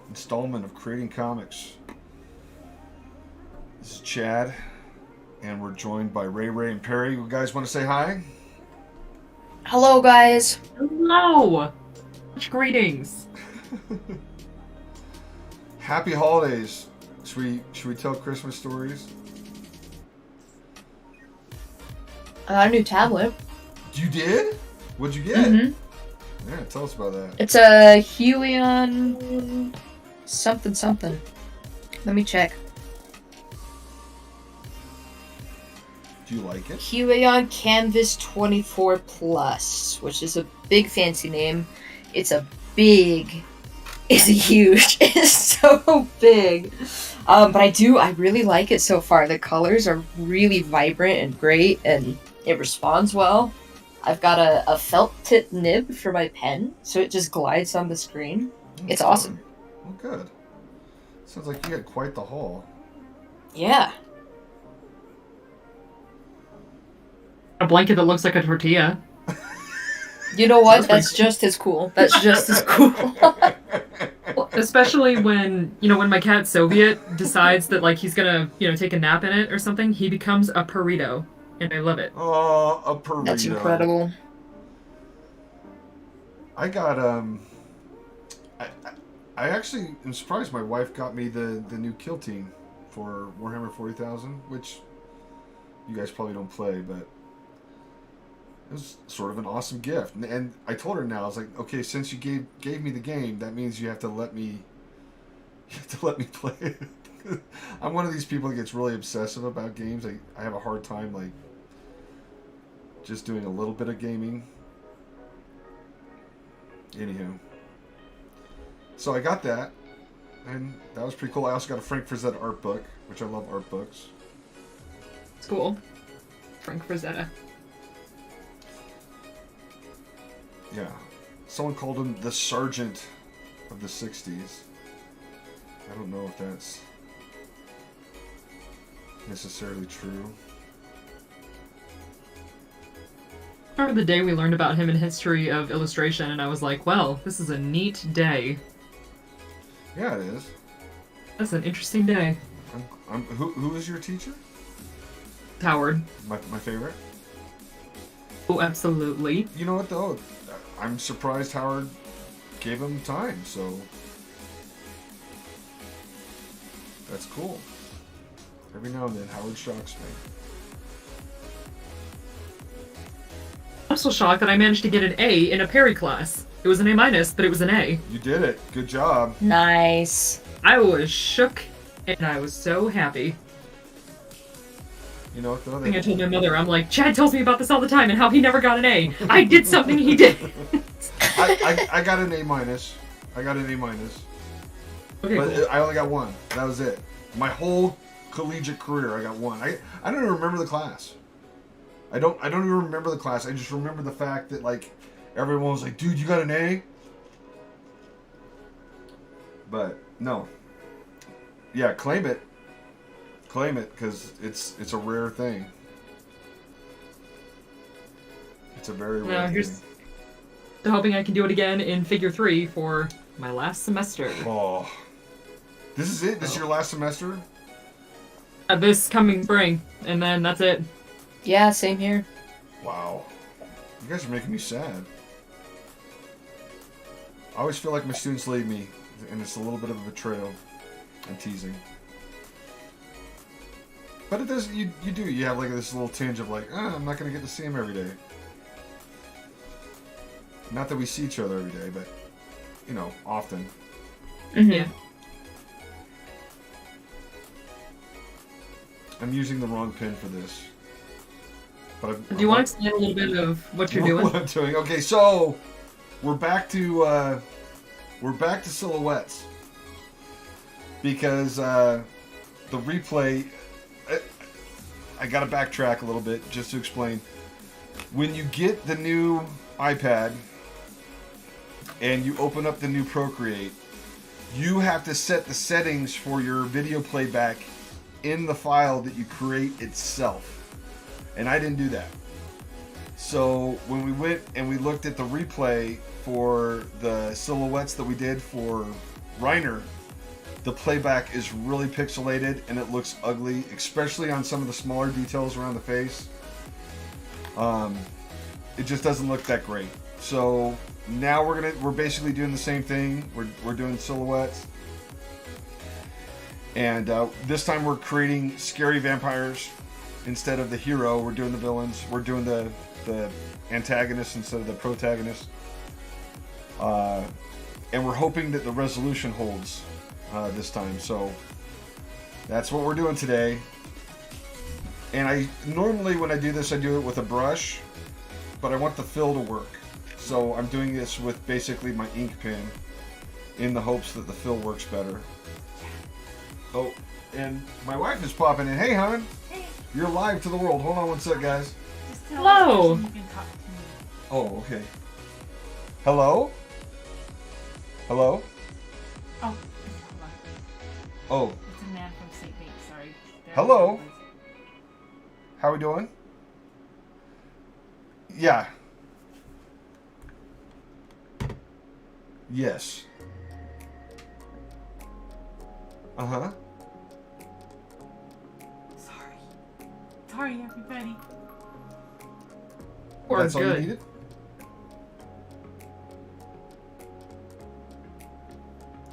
installment of Creating Comics. This is Chad, and we're joined by Ray, and Perry. You guys want to say hi? Hello, guys. Hello! Much greetings. Happy holidays. Should we tell Christmas stories? I got a new tablet. You did? What'd you get? Mm-hmm. Yeah, tell us about that. It's a Huion something. Let me check. Do you like it? Huion Canvas 24 Plus, which is a big fancy name. It's huge. It's so big. But I really like it so far. The colors are really vibrant and great, and it responds well. I've got a felt tip nib for my pen, so it just glides on the screen. It's awesome. Oh, good. Sounds like you had quite the haul. Yeah. A blanket that looks like a tortilla. You know what? That's just as cool. That's just as cool. Especially when my cat Soviet decides that like he's gonna, take a nap in it or something, he becomes a burrito. And I love it. Oh, a burrito. That's incredible. I got I actually am surprised my wife got me the new kill team for Warhammer 40,000, which you guys probably don't play, but it was sort of an awesome gift. And I told her now, I was like, okay, since you gave me the game, that means you have to let me play it. I'm one of these people that gets really obsessive about games. I have a hard time like just doing a little bit of gaming. Anywho. So I got that, and that was pretty cool. I also got a Frankfurzet Art Book, which I love art books. It's cool. Frankfurzet. Yeah. Someone called him the Sergeant of the 60s. I don't know if that's necessarily true. I remember the day we learned about him in History of Illustration, and I was like, well, this is a neat day. Yeah, it is. That's an interesting day. Who is your teacher? Howard. My favorite? Oh, absolutely. You know what, though? I'm surprised Howard gave him time, so that's cool. Every now and then, Howard shocks me. I'm so shocked that I managed to get an A in a Perry class. It was an A-, but it was an A. You did it. Good job. Nice. I was shook, and I was so happy. You know what, though? I think I told my mother, I'm like, Chad tells me about this all the time and how he never got an A. I did something he did. I got an A-. I got an A-. Okay, but cool. I only got one. That was it. My whole collegiate career, I got one. I don't even remember the class. I don't even remember the class. I just remember the fact that like everyone was like, "Dude, you got an A?" But no. Yeah, claim it, because it's a rare thing. It's a very rare Now, thing. here's to hoping I can do it again in Figure 3 for my last semester. Oh, this is it. This is your last semester. This coming spring, and then that's it. Yeah, same here. Wow, you guys are making me sad. I always feel like my students leave me, and it's a little bit of a betrayal. I'm teasing. But it does, you do. You have like this little tinge of like, I'm not going to get to see him every day. Not that we see each other every day, but, often. Mm-hmm. Yeah. I'm using the wrong pin for this. But Do you want to explain a little bit of what you're doing? What I'm doing? Okay, so we're back to silhouettes. Because the replay, I gotta backtrack a little bit just to explain. When you get the new iPad and you open up the new Procreate, you have to set the settings for your video playback in the file that you create itself. And I didn't do that. So when we went and we looked at the replay for the silhouettes that we did for Reiner, the playback is really pixelated and it looks ugly, especially on some of the smaller details around the face. It just doesn't look that great. So now we're basically doing the same thing. We're doing silhouettes, and this time we're creating scary vampires instead of the hero. We're doing the villains. We're doing the antagonist instead of the protagonist, and we're hoping that the resolution holds this time. So that's what we're doing today. And I normally, when I do this, I do it with a brush, but I want the fill to work. So I'm doing this with basically my ink pen in the hopes that the fill works better. Oh, and my wife is popping in. Hey, hon. Hey. You're live to the world. Hold on one sec, guys. Just tell Hello. the person you can talk to me. Oh, okay. Hello? Hello? Oh, hold on. Oh, It's a man from St. Bates, sorry. There Hello? it is. how we doing? Yeah. Yes. Uh-huh. Sorry. Sorry, everybody. Or That's all you good. needed?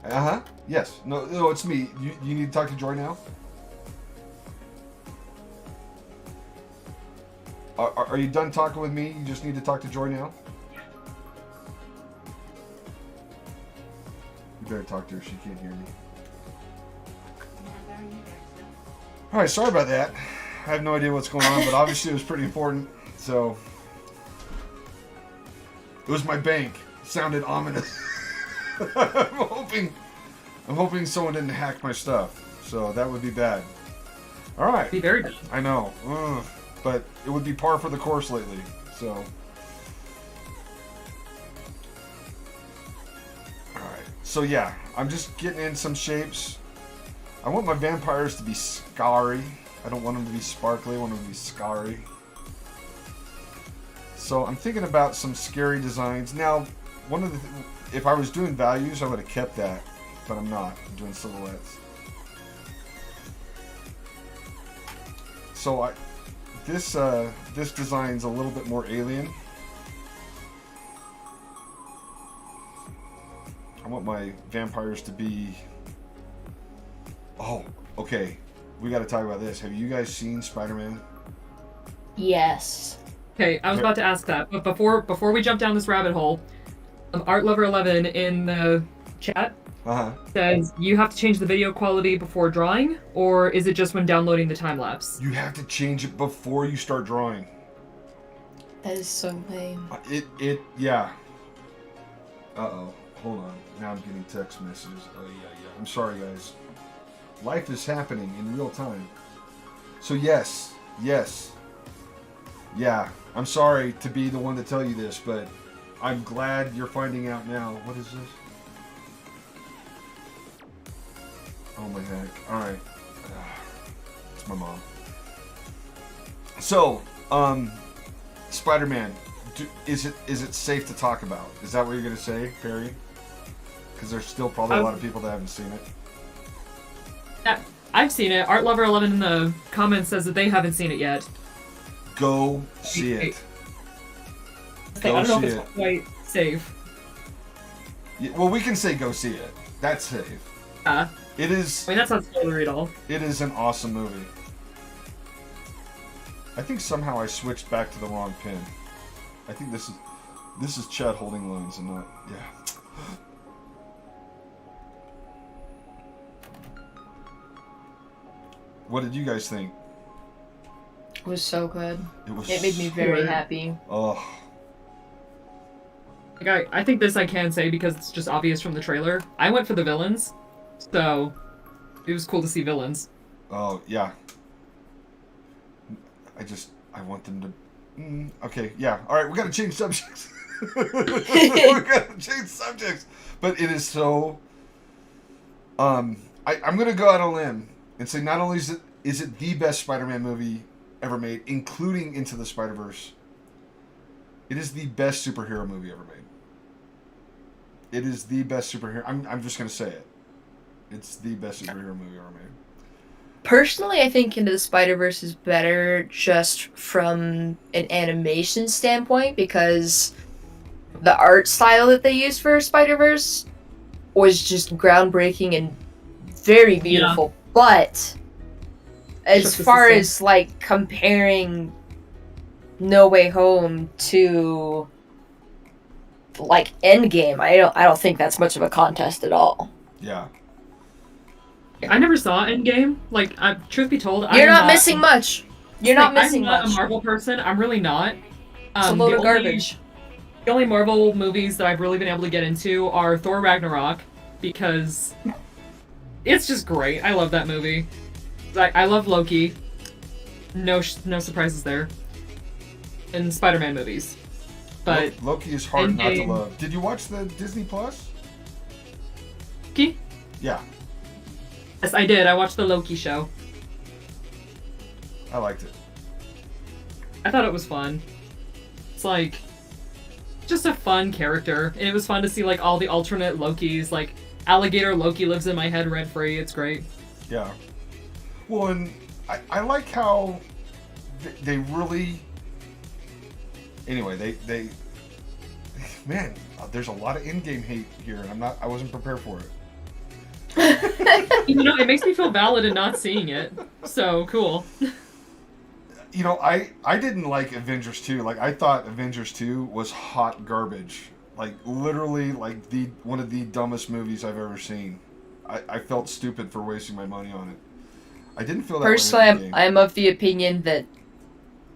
Uh-huh. Yes. No, it's me. You need to talk to Joy now? Are you done talking with me? You just need to talk to Joy now? You better talk to her. She can't hear me. Yeah, there you there still. All right, sorry about that. I have no idea what's going on, but obviously it was pretty important. So it was my bank. It sounded ominous. I'm hoping someone didn't hack my stuff. So that would be bad. All right. Be very good. I know. Ugh. But it would be par for the course lately. So. Alright. So yeah, I'm just getting in some shapes. I want my vampires to be scary. I don't want them to be sparkly. I want them to be scary. So I'm thinking about some scary designs. Now, if I was doing values, I would have kept that. But I'm not. I'm doing silhouettes. So this design's a little bit more alien. I want my vampires to be... Oh, okay. We got to talk about this. Have you guys seen Spider-Man? Yes. Okay, I was about to ask that, but before we jump down this rabbit hole, Art Lover 11 in the chat Uh-huh. says you have to change the video quality before drawing, or is it just when downloading the time lapse? You have to change it before you start drawing. That is so lame. Yeah. Uh-oh. Hold on. Now I'm getting text messages. Oh, yeah. I'm sorry, guys. Life is happening in real time. So, yes. Yeah. I'm sorry to be the one to tell you this, but I'm glad you're finding out now. What is this? Oh, my heck. Alright. It's my mom. So, Spider-Man, is it safe to talk about? Is that what you're going to say, Perry? Because there's still probably a lot of people that haven't seen it. I've seen it. Art Lover 11 in the comments says that they haven't seen it yet. Go see it. I Go don't know see if it. it's quite safe. Yeah, well, we can say go see it. That's safe. It is. I mean, that's not spoilery at all. It is an awesome movie. I think somehow I switched back to the wrong pin. I think this is Chad holding lines and not. Yeah. What did you guys think? It was so good. It made me very good. happy. Oh, Like, I think this I can say because it's just obvious from the trailer. I went for the villains, so it was cool to see villains. oh yeah. I want them to. Okay, yeah. All right, we gotta change subjects. We gotta change subjects. But it is so. I'm gonna go out on a limb and say not only is it the best Spider-Man movie ever made, including Into the Spider-Verse. It is the best superhero movie ever made. It is the best superhero. I'm just gonna say it. It's the best superhero movie ever made. Personally, I think Into the Spider-Verse is better just from an animation standpoint because the art style that they used for Spider-Verse was just groundbreaking and very beautiful. But as far as like comparing No Way Home to like Endgame, I don't think that's much of a contest at all. Yeah. I never saw Endgame. Like, truth be told, You're not missing much. You're not missing I'm not much. a Marvel person. I'm really not. It's a load of garbage. The only Marvel movies that I've really been able to get into are Thor Ragnarok, because it's just great. I love that movie. I love Loki. No surprises there. And Spider-Man movies. But Loki is hard not to love. Did you watch the Disney Plus? Loki? Yeah. Yes, I did. I watched the Loki show. I liked it. I thought it was fun. It's like just a fun character. And it was fun to see like all the alternate Lokis. Like Alligator Loki lives in my head rent free. It's great. Yeah. Well, and I like how they really. Anyway, they man, there's a lot of in-game hate here, and I wasn't prepared for it. You know, it makes me feel valid in not seeing it. So cool. You know, I didn't like Avengers 2. Like, I thought Avengers 2 was hot garbage. Like, literally, like, one of the dumbest movies I've ever seen. I felt stupid for wasting my money on it. I didn't feel that Personally, way. Personally, I'm of the opinion that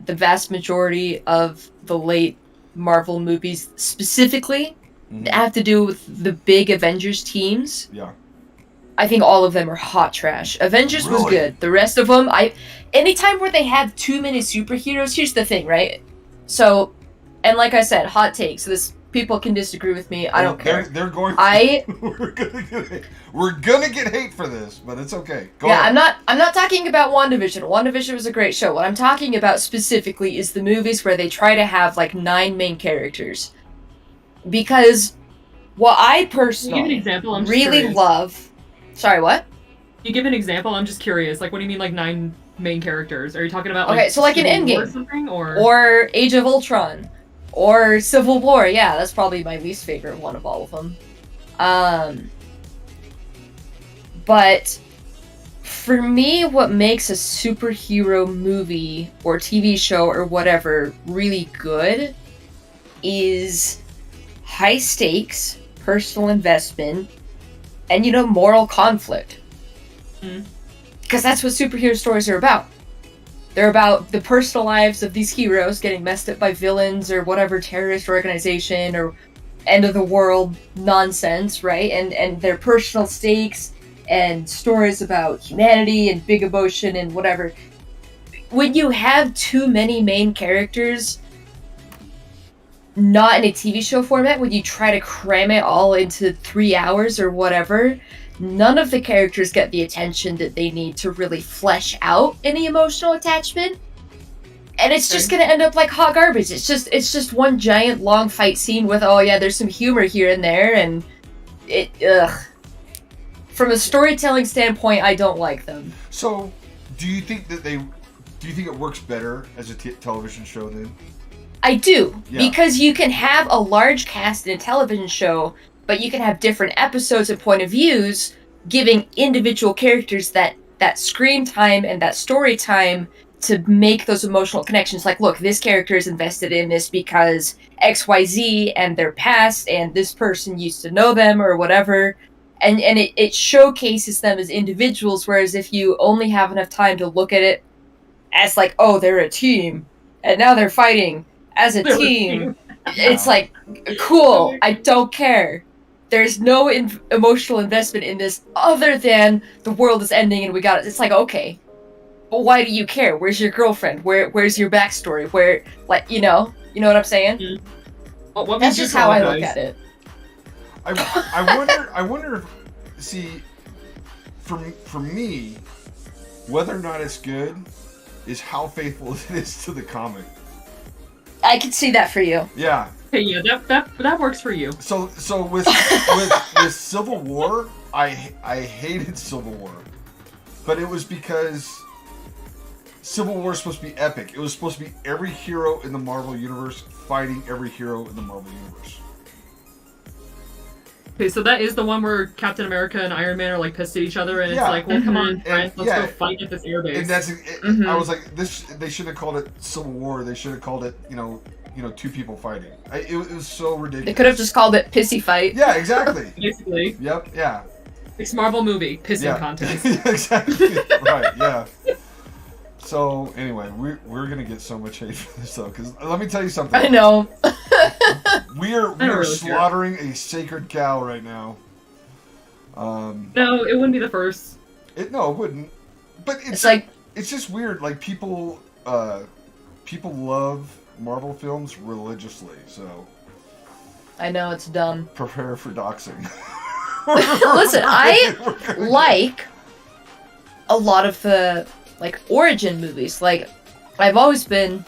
the vast majority of the late Marvel movies, specifically, that have to do with the big Avengers teams. Yeah. I think all of them are hot trash. Avengers was Really? good. The rest of them, anytime where they have too many superheroes, here's the thing, right? So, and like I said, hot takes. This people can disagree with me. I don't care. They're going. We're gonna get hate for this, but it's okay. Go ahead. I'm not talking about WandaVision. WandaVision was a great show. What I'm talking about specifically is the movies where they try to have like 9 main characters. Because what I personally Can you give an example? I'm just really curious. love. Sorry, what? You give an example? I'm just curious. Like, what do you mean, like 9 main characters? Are you talking about like Okay, so like an Civil War Endgame. or something, or Or Age of Ultron, or Civil War. Yeah, that's probably my least favorite one of all of them. But for me, what makes a superhero movie or TV show or whatever really good is high stakes, personal investment, and moral conflict. Because that's what superhero stories are about. They're about the personal lives of these heroes getting messed up by villains or whatever terrorist organization or end of the world nonsense, right? And their personal stakes and stories about humanity and big emotion and whatever. When you have too many main characters, not in a TV show format, when you try to cram it all into 3 hours or whatever, none of the characters get the attention that they need to really flesh out any emotional attachment. And it's just gonna end up like hot garbage. It's just one giant long fight scene with, oh yeah, there's some humor here and there, and from a storytelling standpoint, I don't like them. So, do you think it works better as a television show then? I do, Yeah. because you can have a large cast in a television show, but you can have different episodes and point of views, giving individual characters that screen time and that story time to make those emotional connections. Like, look, this character is invested in this because XYZ and their past, and this person used to know them or whatever. And it showcases them as individuals, whereas if you only have enough time to look at it as like, oh, they're a team, and now they're fighting as a team, it's like, cool, I don't care. There's no emotional investment in this other than the world is ending and we got it. It's like, okay, but why do you care? Where's your girlfriend? Where's your backstory? Where, like, you know what I'm saying? What That's just how I look at it. I wonder if, see, for me, whether or not it's good is how faithful it is to the comic. I can see that for you. Yeah. Okay, yeah, that works for you. So with Civil War, I hated Civil War, but it was because Civil War is supposed to be epic. It was supposed to be every hero in the Marvel universe fighting every hero in the Marvel universe. Okay, so that is the one where Captain America and Iron Man are like pissed at each other, and it's like, well, come on, friends, let's go fight at this airbase. And that's I was like, this. They should have called it Civil War. They should have called it, two people fighting. It was so ridiculous. They could have just called it Pissy Fight. Yeah, exactly. Basically. Yep. Yeah. It's Marvel movie pissing contest. Exactly. Right. Yeah. So anyway, we're gonna get so much hate for this though, because let me tell you something. I know. We are really slaughtering a sacred cow right now. No, it wouldn't be the first. No, it wouldn't. But It's like it's just weird. Like people love Marvel films religiously, so I know it's dumb. prepare for doxing. Listen, I like a lot of the like origin movies. Like I've always been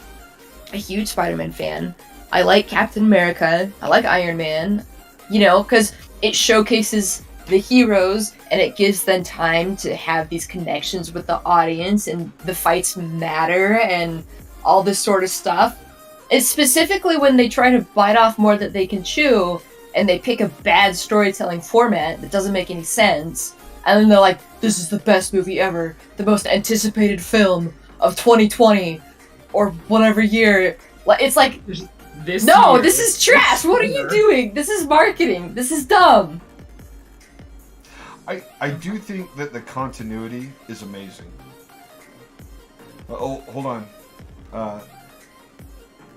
a huge Spider-Man fan. I like Captain America. I like Iron Man. Because it showcases the heroes and it gives them time to have these connections with the audience, and the fights matter and all this sort of stuff. It's specifically when they try to bite off more than they can chew and they pick a bad storytelling format that doesn't make any sense. And then they're like, this is the best movie ever. The most anticipated film of 2020 or whatever year. It's like, This is trash. What are you doing? This is marketing. This is dumb. I do think that the continuity is amazing. Oh, hold on.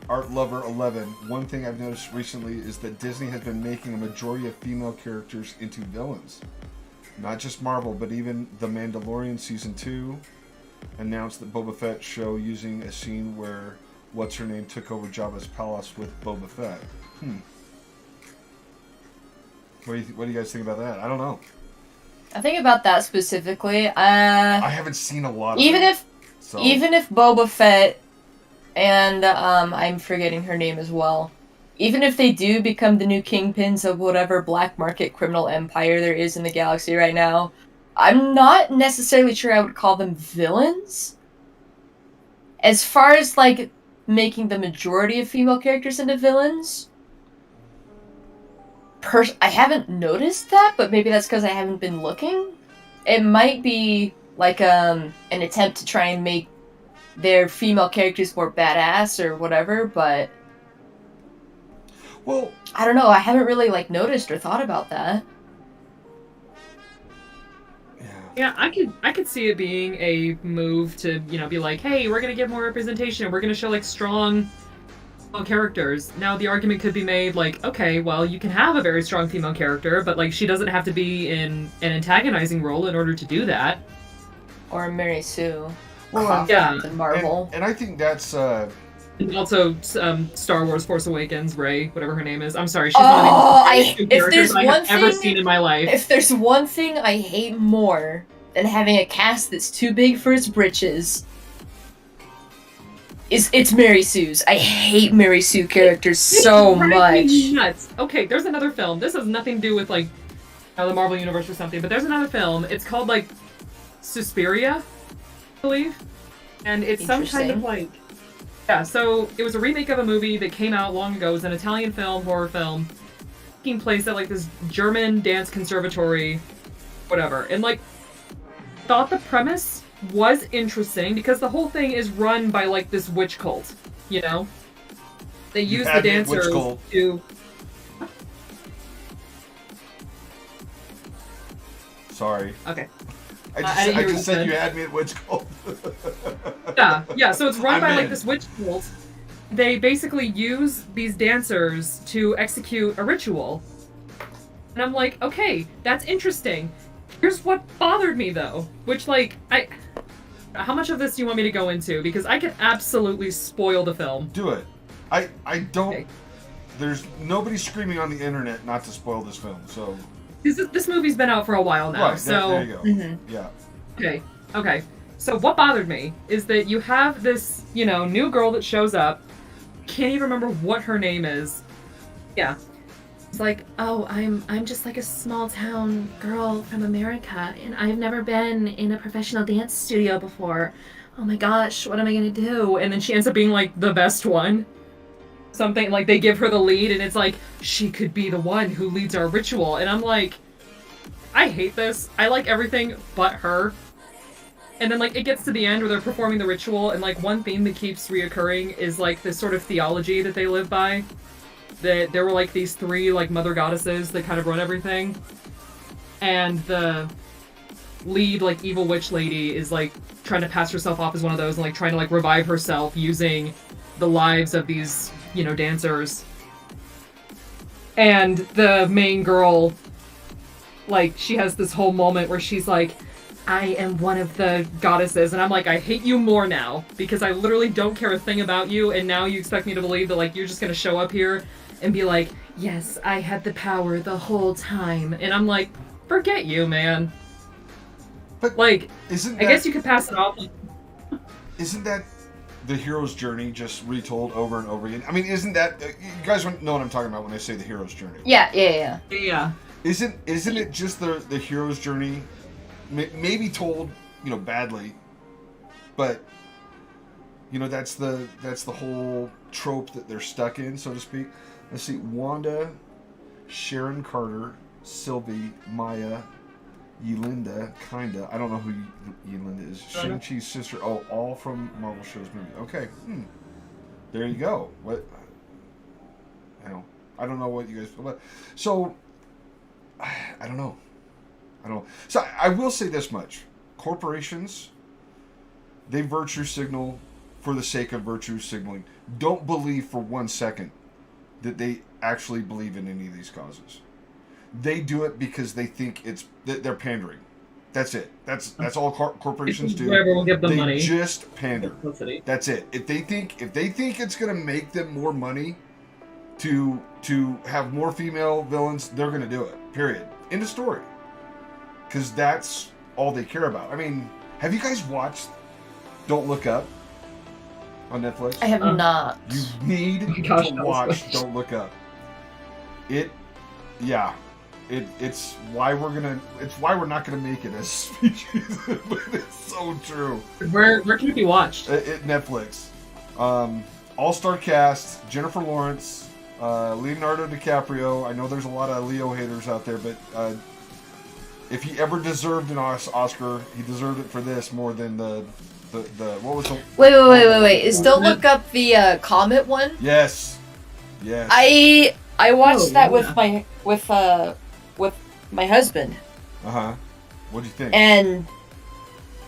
Art Lover 11. One thing I've noticed recently is that Disney has been making a majority of female characters into villains. Not just Marvel, but even The Mandalorian Season 2 announced that Boba Fett show using a scene where what's-her-name took over Jabba's palace with Boba Fett. What do you guys think about that? I don't know. I think about that specifically. I haven't seen a lot of even it, even if Boba Fett and I'm forgetting her name as well. Even if they do become the new kingpins of whatever black market criminal empire there is in the galaxy right now, I'm not necessarily sure I would call them villains. As far as like making the majority of female characters into villains, I haven't noticed that, but maybe that's because I haven't been looking. It might be like an attempt to try and make their female characters more badass or whatever, but well, I don't know. I haven't really like noticed or thought about that. Yeah, I could see it being a move to, be like, hey, we're gonna give more representation, we're gonna show like strong female characters. Now the argument could be made like, okay, well, you can have a very strong female character, but like she doesn't have to be in an antagonizing role in order to do that. Or Mary Sue. Well, yeah, Marvel. And I think that's and also Star Wars Force Awakens, Rey, whatever her name is. I'm sorry, she's not even the characters I've ever seen in my life. If there's one thing I hate more than having a cast that's too big for its britches, it's Mary Sue's. I hate Mary Sue characters so much. Nuts. Okay, there's another film. This has nothing to do with like the Marvel Universe or something, but there's another film. It's called like Suspiria, I believe, and it's some kind of like. Yeah, so it was a remake of a movie that came out long ago. It was an Italian film, horror film, taking place at like this German dance conservatory, whatever. And like, thought the premise was interesting because the whole thing is run by like this witch cult, They use the dancers to. Sorry. Okay. I just said you had me at witch cult. Yeah. So it's run by like this witch cult. They basically use these dancers to execute a ritual. And I'm like, okay, that's interesting. Here's what bothered me though, which like how much of this do you want me to go into? Because I can absolutely spoil the film. Do it. I don't. Okay. There's nobody screaming on the internet not to spoil this film. So. This movie's been out for a while now, right, so... There you go. Mm-hmm. Yeah. Okay. So what bothered me is that you have this, new girl that shows up. Can't even remember what her name is. Yeah. It's like, oh, I'm just like a small town girl from America, and I've never been in a professional dance studio before. Oh my gosh, what am I gonna do? And then she ends up being like the best one. Something like they give her the lead, and it's like she could be the one who leads our ritual. And I'm like, I hate this. I like everything but her. And then like it gets to the end where they're performing the ritual, and like one theme that keeps reoccurring is like this sort of theology that they live by. That there were like these three like mother goddesses that kind of run everything, and the lead like evil witch lady is like trying to pass herself off as one of those and like trying to like revive herself using the lives of these, you know, dancers. And the main girl, like, she has this whole moment where she's like, I am one of the goddesses, and I'm like, I hate you more now, because I literally don't care a thing about you, and now you expect me to believe that, like, you're just gonna show up here and be like, yes, I had the power the whole time. And I'm like, forget you, man. But like, isn't I guess you could pass it off. Isn't that the hero's journey just retold over and over again? I mean, isn't that you guys know what I'm talking about when I say the hero's journey? Yeah. Yeah. Isn't it just the hero's journey, maybe told, you know, badly, but you know that's the whole trope that they're stuck in, so to speak. Let's see, Wanda, Sharon Carter, Sylvie, Maya, Yelinda, kinda. I don't know who Yelinda is. Shang-Chi's sister. Oh, all from Marvel shows movie. Okay. There you go. What? I don't know what you guys feel about. So, I don't know. So I will say this much: corporations, they virtue signal for the sake of virtue signaling. Don't believe for 1 second that they actually believe in any of these causes. They do it because they think they're pandering. That's it. That's all corporations do. Whoever will give them money. They just pander. Publicity. That's it. If they think it's gonna make them more money to have more female villains, they're gonna do it. Period. End of story. Because that's all they care about. I mean, have you guys watched Don't Look Up on Netflix? I have not. You need to watch Don't Look Up. It's why we're not gonna make it as species, but it's so true. Where can it be watched? Netflix. All-star cast: Jennifer Lawrence, Leonardo DiCaprio. I know there's a lot of Leo haters out there, but if he ever deserved an Oscar, he deserved it for this more than the what was the Wait. Is Don't Look Up the Comet one? Yes. I watched that with my husband. What do you think? And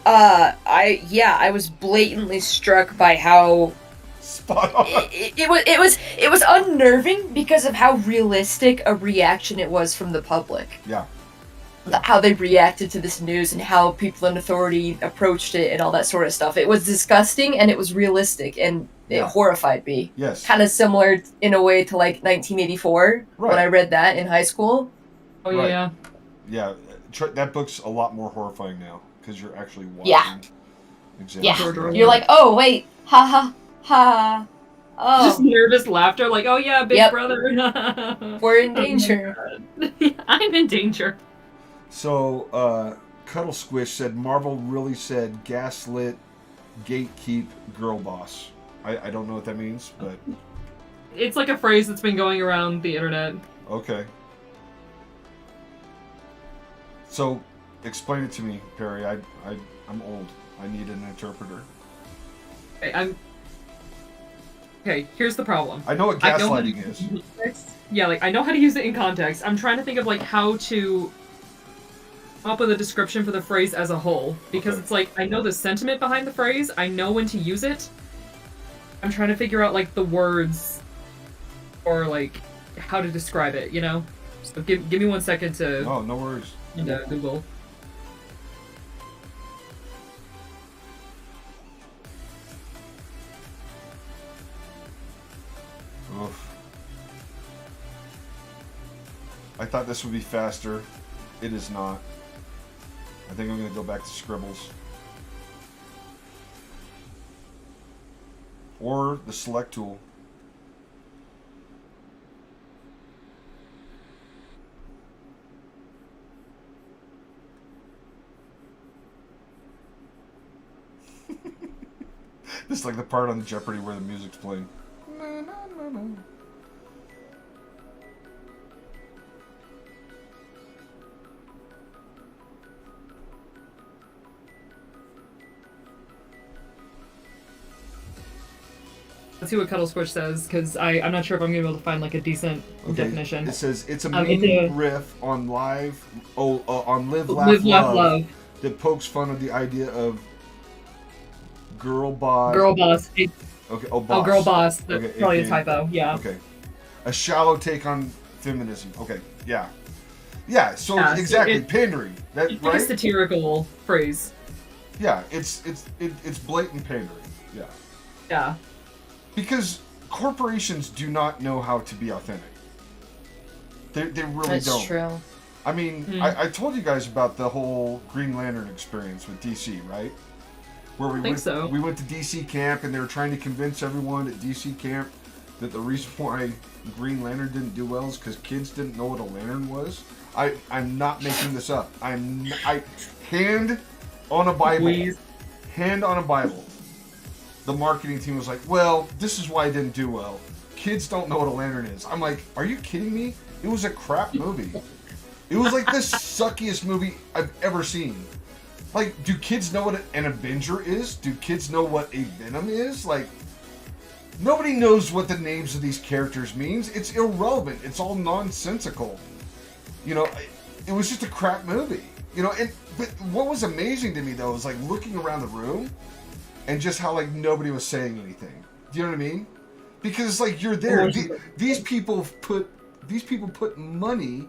I was blatantly struck by how spot on. It was unnerving because of how realistic a reaction it was from the public. Yeah. How they reacted to this news and how people in authority approached it and all that sort of stuff. It was disgusting and it was realistic and it horrified me. Yes. Kind of similar in a way to like 1984 when I read that in high school. Oh yeah. Yeah, that book's a lot more horrifying now because you're actually watching. Yeah. You're like, oh wait, ha ha ha. Oh. Just nervous laughter, like, oh yeah, big brother. We're in danger. I'm in danger. So, Cuddle Squish said Marvel really said gaslit, gatekeep, girl boss. I don't know what that means, but it's like a phrase that's been going around the internet. Okay. So, explain it to me, Perry. I'm old. I need an interpreter. Okay, here's the problem. I know what gaslighting is. Yeah, like, I know how to use it in context. I'm trying to think of, like, how to come up with a description for the phrase as a whole. Because it's like, I know the sentiment behind the phrase, I know when to use it. I'm trying to figure out, like, the words or, like, how to describe it, you know? So give me 1 second to... Oh, no worries. Google. Oof. I thought this would be faster. It is not. I think I'm going to go back to Scribbles. Or the select tool. This is like the part on the Jeopardy where the music's playing. Na, na, na, na. Let's see what Cuddle Squish says, because I'm not sure if I'm gonna be able to find like a decent definition. It says it's a it's mean a- riff on on Live Laugh Live, Laugh, Love Love. that pokes fun at the idea of girl boss. Girl boss. Okay. Oh, boss. Oh, girl boss. That's Okay, probably a AKA typo. Yeah. Okay. A shallow take on feminism. Okay. Yeah. Yeah. So Yeah, so exactly it- pandering. That It's like right? a satirical phrase. Yeah. It's blatant pandering. Yeah. Yeah. Because corporations do not know how to be authentic. They really That's don't. true. I mean, Hmm. I told you guys about the whole Green Lantern experience with DC, right? Where we think so. we went to DC camp and they were trying to convince everyone at DC camp that the reason why Green Lantern didn't do well is because kids didn't know what a lantern was. I'm not making this up. Hand on a Bible. Please. Hand on a Bible. The marketing team was like, well, this is why it didn't do well. Kids don't know what a lantern is. I'm like, are you kidding me? It was a crap movie. It was like the suckiest movie I've ever seen. Like, do kids know what an Avenger is? Do kids know what a Venom is? Like, nobody knows what the names of these characters means. It's irrelevant. It's all nonsensical. You know, it was just a crap movie. You know, but what was amazing to me though was like looking around the room and just how like nobody was saying anything. Do you know what I mean? Because like you're there. These people put money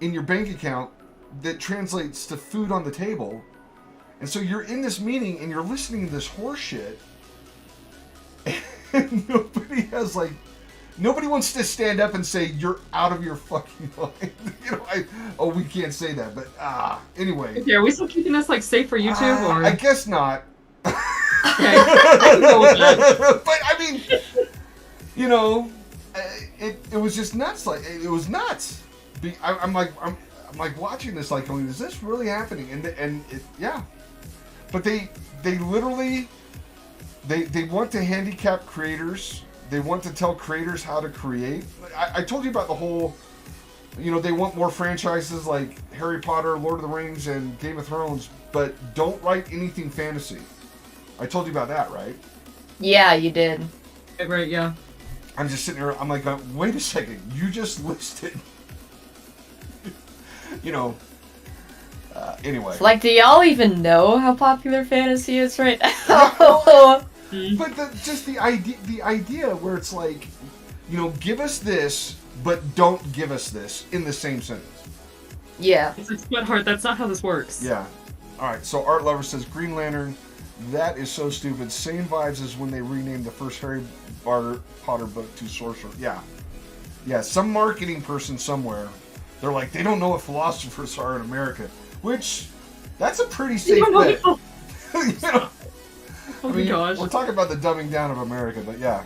in your bank account that translates to food on the table. And so you're in this meeting and you're listening to this horse shit. And nobody wants to stand up and say you're out of your fucking mind. You know, we can't say that, but anyway. Okay, are we still keeping this like safe for YouTube or? I guess not. Okay. I can go with that. But I mean, you know, it was just nuts. Like it was nuts. I'm like watching this, like going, is this really happening? Yeah. But they literally they want to handicap creators. They want to tell creators how to create. I told you about the whole, you know, they want more franchises like Harry Potter, Lord of the Rings, and Game of Thrones, but don't write anything fantasy. I told you about that, right? Yeah, you did. Right, yeah. I'm just sitting here, I'm like, wait a second, you just listed. You know, anyway. Like, do y'all even know how popular fantasy is right now? But the idea where it's like, you know, give us this, but don't give us this in the same sentence. Yeah. It's like sweatheart, that's not how this works. Yeah. All right. So Art Lover says Green Lantern. That is so stupid. Same vibes as when they renamed the first Harry Potter book to Sorcerer. Yeah. Yeah. Some marketing person somewhere, they're like, they don't know what philosophers are in America, which that's a pretty safe bet. You know? Oh I mean, my gosh. we're talking about the dumbing down of America, but yeah.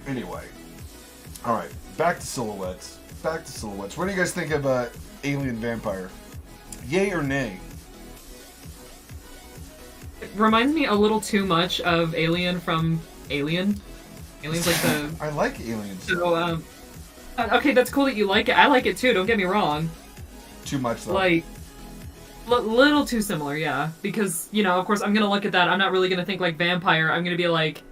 Anyway. Alright, back to silhouettes. What do you guys think of Alien Vampire? Yay or nay? It reminds me a little too much of Alien from Alien. Alien's like the... I like Aliens. So, okay, that's cool that you like it. I like it too, don't get me wrong. Too much, though. Like, little too similar, yeah. Because, you know, of course, I'm gonna look at that. I'm not really gonna think like vampire. I'm gonna be like...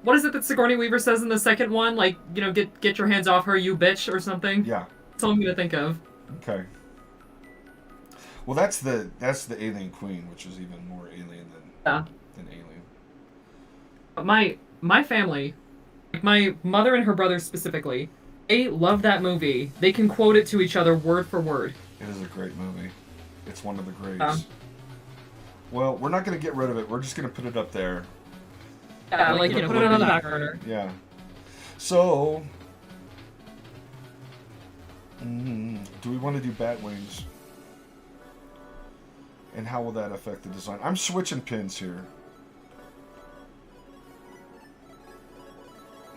What is it that Sigourney Weaver says in the second one? Like, you know, get your hands off her, you bitch, or something? Yeah. That's all I'm gonna think of. Okay. Well, that's the Alien Queen, which is even more alien than Alien. My family, like my mother and her brother specifically, they love that movie. They can quote it to each other word for word. It is a great movie. It's one of the greats. Well, we're not going to get rid of it. We're just going to put it up there. Yeah, like, you know, put it on the back burner. Yeah. So, do we want to do bat wings? And how will that affect the design? I'm switching pins here.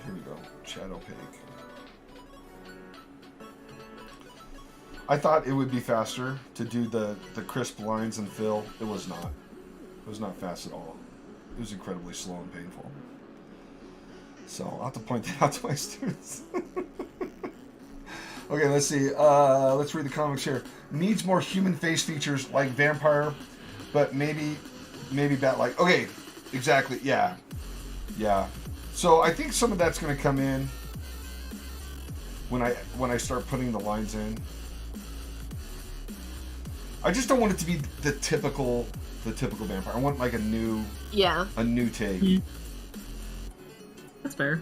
Here we go. Chat opaque. I thought it would be faster to do the crisp lines and fill. It was not. It was not fast at all. It was incredibly slow and painful. So I'll have to point that out to my students. Okay, let's see. Let's read the comics here. Needs more human face features like vampire, but maybe bat-like. Okay, exactly. Yeah. So I think some of that's going to come in when I start putting the lines in. I just don't want it to be the typical vampire. I want like a new take. Mm. That's fair.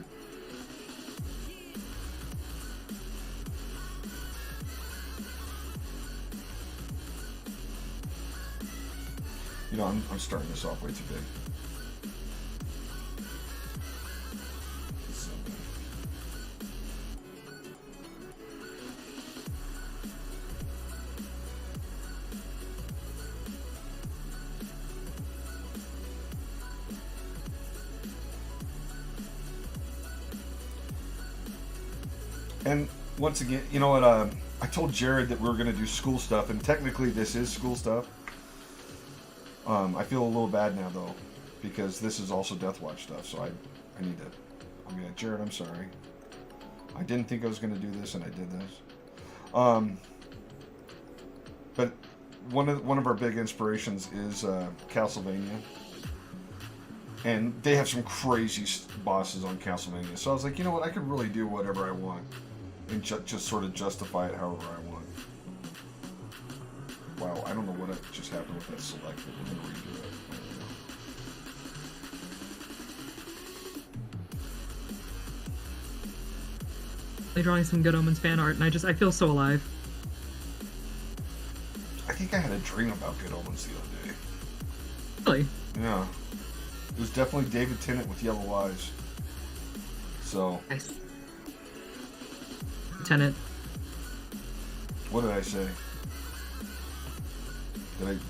You know, I'm starting this off way too big. And once again, you know what? I told Jared that we were going to do school stuff, and technically this is school stuff. I feel a little bad now though, because this is also Death Watch stuff. So I need to. I'm gonna, Jared, I'm sorry. I didn't think I was going to do this, and I did this. But one of our big inspirations is Castlevania, and they have some crazy bosses on Castlevania. So I was like, you know what? I could really do whatever I want, and just sort of justify it however I want. Wow, I don't know what just happened with that select, but we're going to redo it. They're drawing some Good Omens fan art, and I feel so alive. I think I had a dream about Good Omens the other day. Really? Yeah. It was definitely David Tennant with yellow eyes. So. Nice. Tennant. What did I say?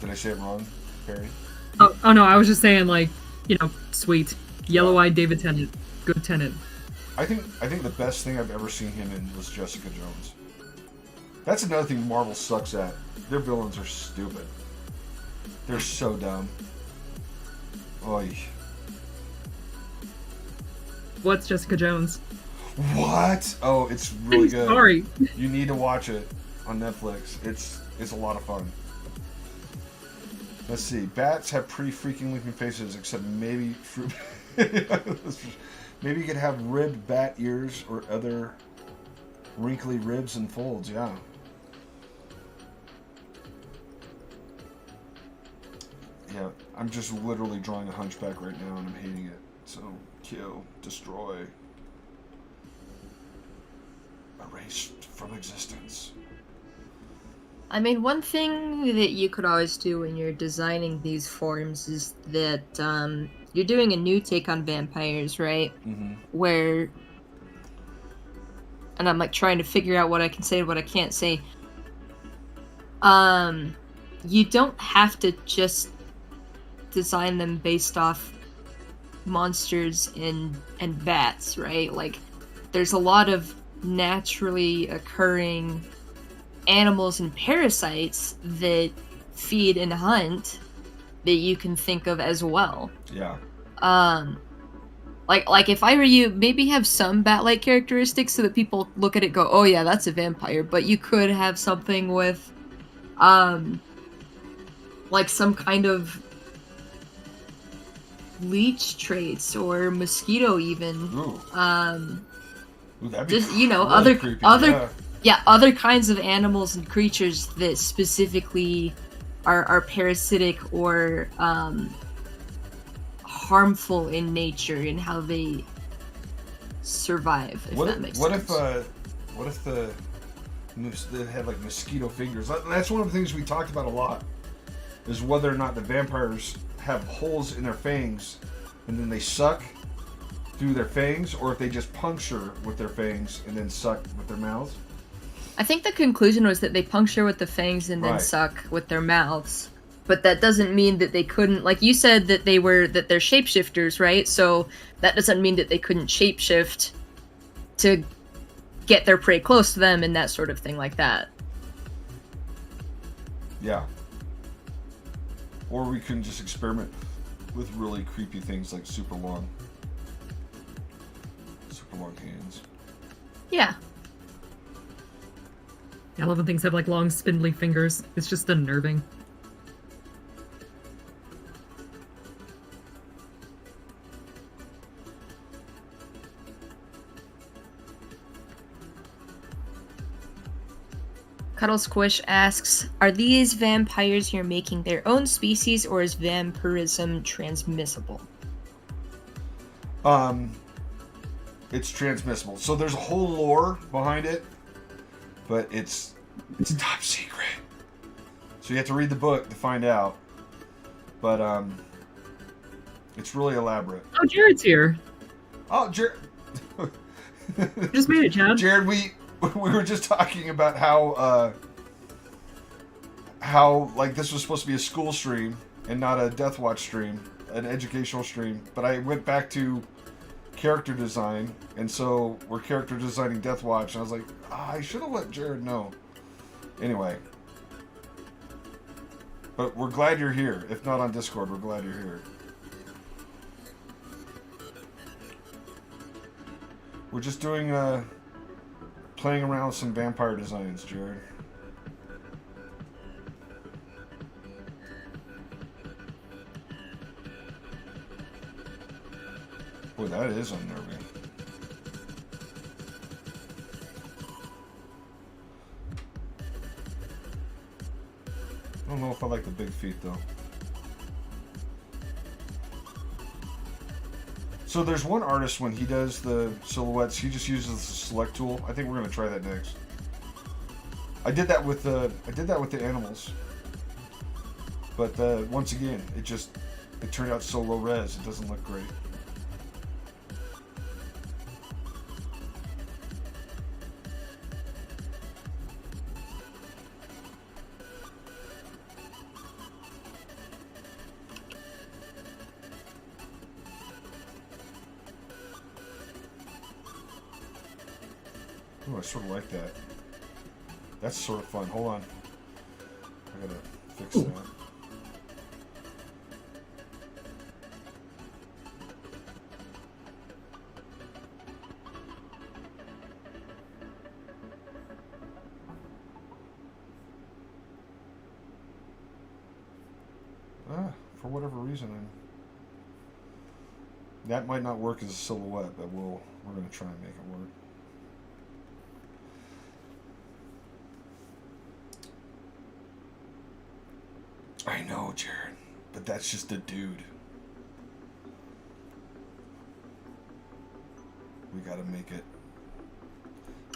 Did I say it wrong, Perry? Oh no, I was just saying, like, you know, sweet. Yellow-eyed David Tennant. Good Tennant. I think the best thing I've ever seen him in was Jessica Jones. That's another thing Marvel sucks at. Their villains are stupid. They're so dumb. Oy. What's Jessica Jones? What? Oh, it's really good. Sorry. You need to watch it on Netflix. It's a lot of fun. Let's see. Bats have pretty freaking looking faces, except maybe fruit. Maybe you could have ribbed bat ears or other wrinkly ribs and folds. Yeah. Yeah. I'm just literally drawing a hunchback right now, and I'm hating it. So kill, destroy, erase from existence. I mean, one thing that you could always do when you're designing these forms is that you're doing a new take on vampires, right? Mm-hmm. Where, and I'm like trying to figure out what I can say and what I can't say. You don't have to just design them based off monsters and bats, right? Like, there's a lot of naturally occurring animals and parasites that feed and hunt that you can think of as well. Yeah. Like if I were you, maybe have some bat-like characteristics so that people look at it and go, oh yeah, that's a vampire. But you could have something with, like some kind of leech traits or mosquito even. Ooh. Ooh, that'd be just, you know, really creepy. other kinds of animals and creatures that specifically are parasitic or harmful in nature in how they survive. If that makes sense. What if they had like mosquito fingers? That's one of the things we talked about a lot. Is whether or not the vampires have holes in their fangs and then they suck through their fangs, or if they just puncture with their fangs and then suck with their mouths. I think the conclusion was that they puncture with the fangs and then suck with their mouths. But that doesn't mean that they couldn't, like you said that they're shapeshifters, right? So that doesn't mean that they couldn't shapeshift to get their prey close to them and that sort of thing like that. Yeah. Or we can just experiment with really creepy things like super long hands. Yeah. I love when things have like long spindly fingers. It's just unnerving. Cuddle Squish asks, are these vampires you're making their own species, or is vampirism transmissible? It's transmissible. So there's a whole lore behind it, but it's top secret. So you have to read the book to find out. But it's really elaborate. Oh, Jared's here. Oh, Jared. Just made it, Chad. Jared, we were just talking about how like this was supposed to be a school stream and not a Death Watch stream, an educational stream. But I went back to character design, and so we're character designing Death Watch, and I was like, I should have let Jared know. Anyway, but we're glad you're here. If not on Discord, we're glad you're here. We're just doing playing around with some vampire designs, Jared. Boy, that is unnerving. I don't know if I like the big feet, though. So there's one artist, when he does the silhouettes, he just uses the select tool. I think we're going to try that next. I did that with the animals. But once again, it turned out so low res, it doesn't look great. Oh, I sort of like that. That's sort of fun. Hold on. I gotta fix that. For whatever reason, that might not work as a silhouette, but we're gonna try and make it work. I know, Jared, but that's just a dude. We gotta make it.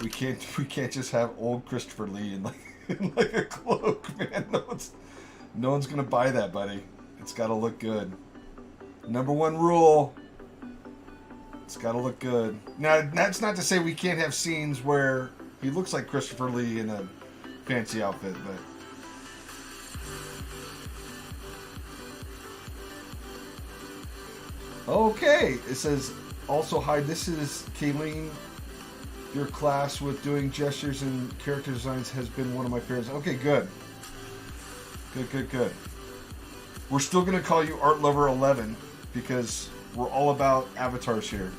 We can't just have old Christopher Lee in like a cloak, man. No one's gonna buy that, buddy. It's gotta look good. Number one rule. It's gotta look good. Now, that's not to say we can't have scenes where he looks like Christopher Lee in a fancy outfit, but. Okay, it says, also, hi, this is Kayleen. Your class with doing gestures and character designs has been one of my favorites. Okay, good. Good. We're still going to call you Art Lover 11 because we're all about avatars here.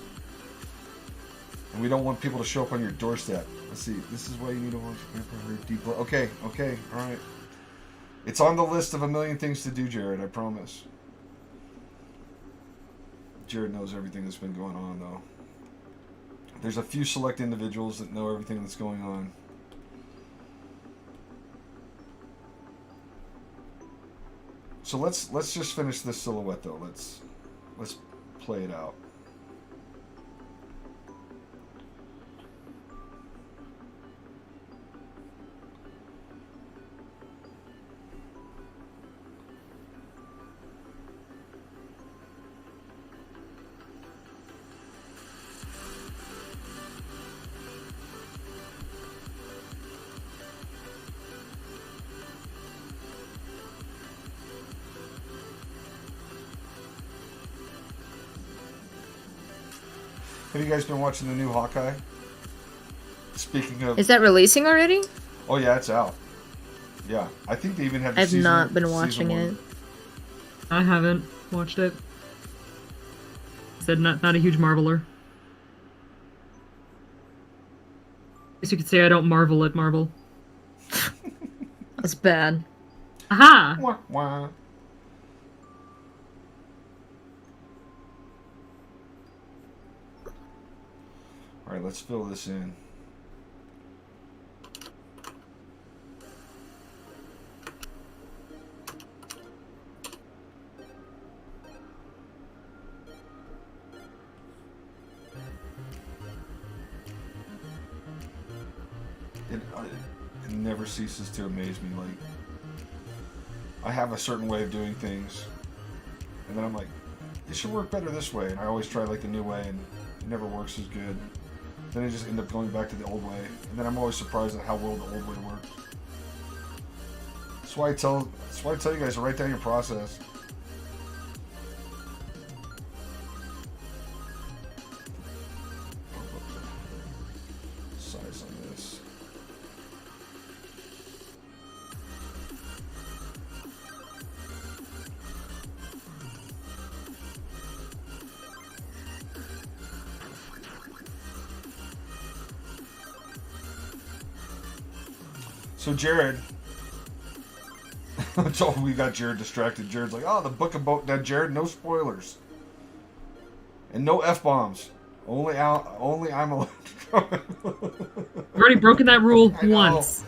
And we don't want people to show up on your doorstep. Let's see, this is why you need to watch deep. Okay, alright. It's on the list of a million things to do, Jared, I promise. Jared knows everything that's been going on, though. There's a few select individuals that know everything that's going on. So let's just finish this silhouette, though. Let's play it out. Have you guys been watching the new Hawkeye? Speaking of... Is that releasing already? Oh, yeah, it's out. Yeah. I think they even have I've not been watching it. I haven't watched it. Said not a huge marveler. Guess you could say I don't marvel at Marvel. That's bad. Aha! Wah, wah. Alright, let's fill this in. It never ceases to amaze me. Like, I have a certain way of doing things, and then I'm like, it should work better this way, and I always try like the new way, and it never works as good. Then I just end up going back to the old way, and then I'm always surprised at how well the old way works. That's why I tell you guys to write down your process. Size on this. So Jared, so we got Jared distracted. Jared's like, "Oh, the book about that, Jared. No spoilers and no f-bombs. Only I'm allowed to." I've already broken that rule I know. once.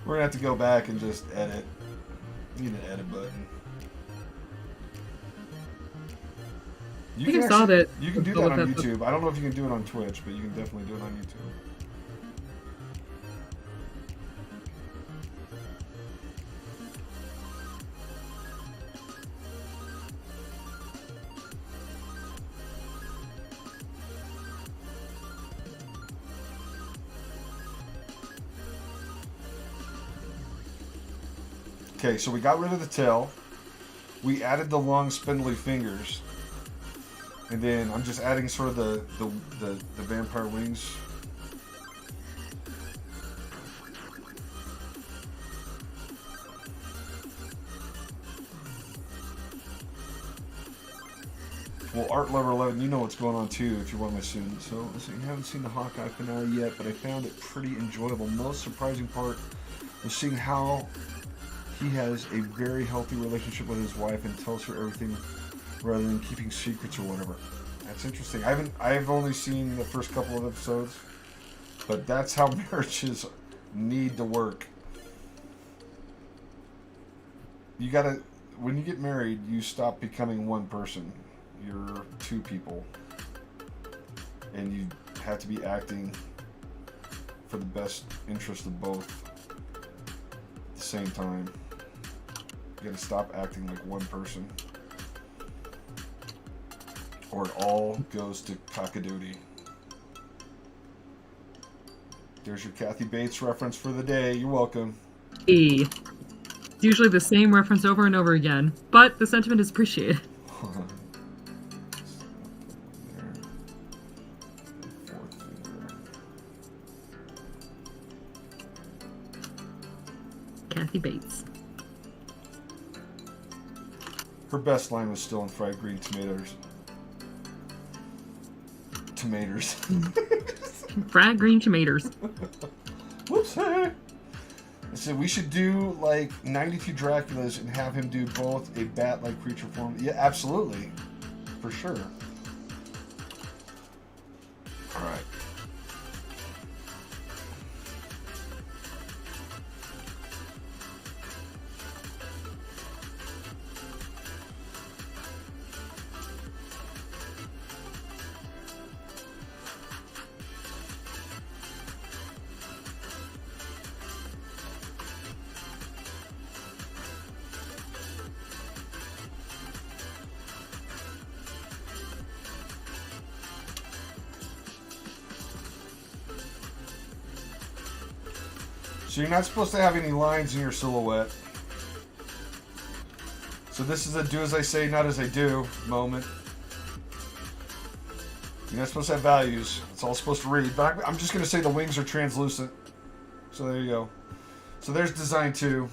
We're gonna have to go back and just edit. Need an edit button. You I think I saw that. You can do Go that on look up. YouTube. I don't know if you can do it on Twitch, but you can definitely do it on YouTube. Okay, so we got rid of the tail. We added the long spindly fingers. And then I'm just adding sort of the vampire wings. Well, Art Lover 11, you know what's going on too if you're one of my students. So you haven't seen the Hawkeye finale yet, but I found it pretty enjoyable. Most surprising part was seeing how he has a very healthy relationship with his wife and tells her everything rather than keeping secrets or whatever. That's interesting. I've only seen the first couple of episodes, but that's how marriages need to work. You gotta, when you get married, you stop becoming one person. You're two people, and you have to be acting for the best interest of both at the same time. You gotta stop acting like one person, or it all goes to cockadoodie. There's your Kathy Bates reference for the day. You're welcome. E. It's usually the same reference over and over again, but the sentiment is appreciated. Kathy Bates. Her best line was still in Fried Green Tomatoes. Tomatoes. Fried green tomatoes. Whoopsie! I said we should do like 92 Draculas and have him do both a bat-like creature form. Yeah, absolutely. For sure. Alright. So you're not supposed to have any lines in your silhouette. So this is a do as I say, not as I do moment. You're not supposed to have values. It's all supposed to read. But I'm just going to say the wings are translucent. So there you go. So there's design 2.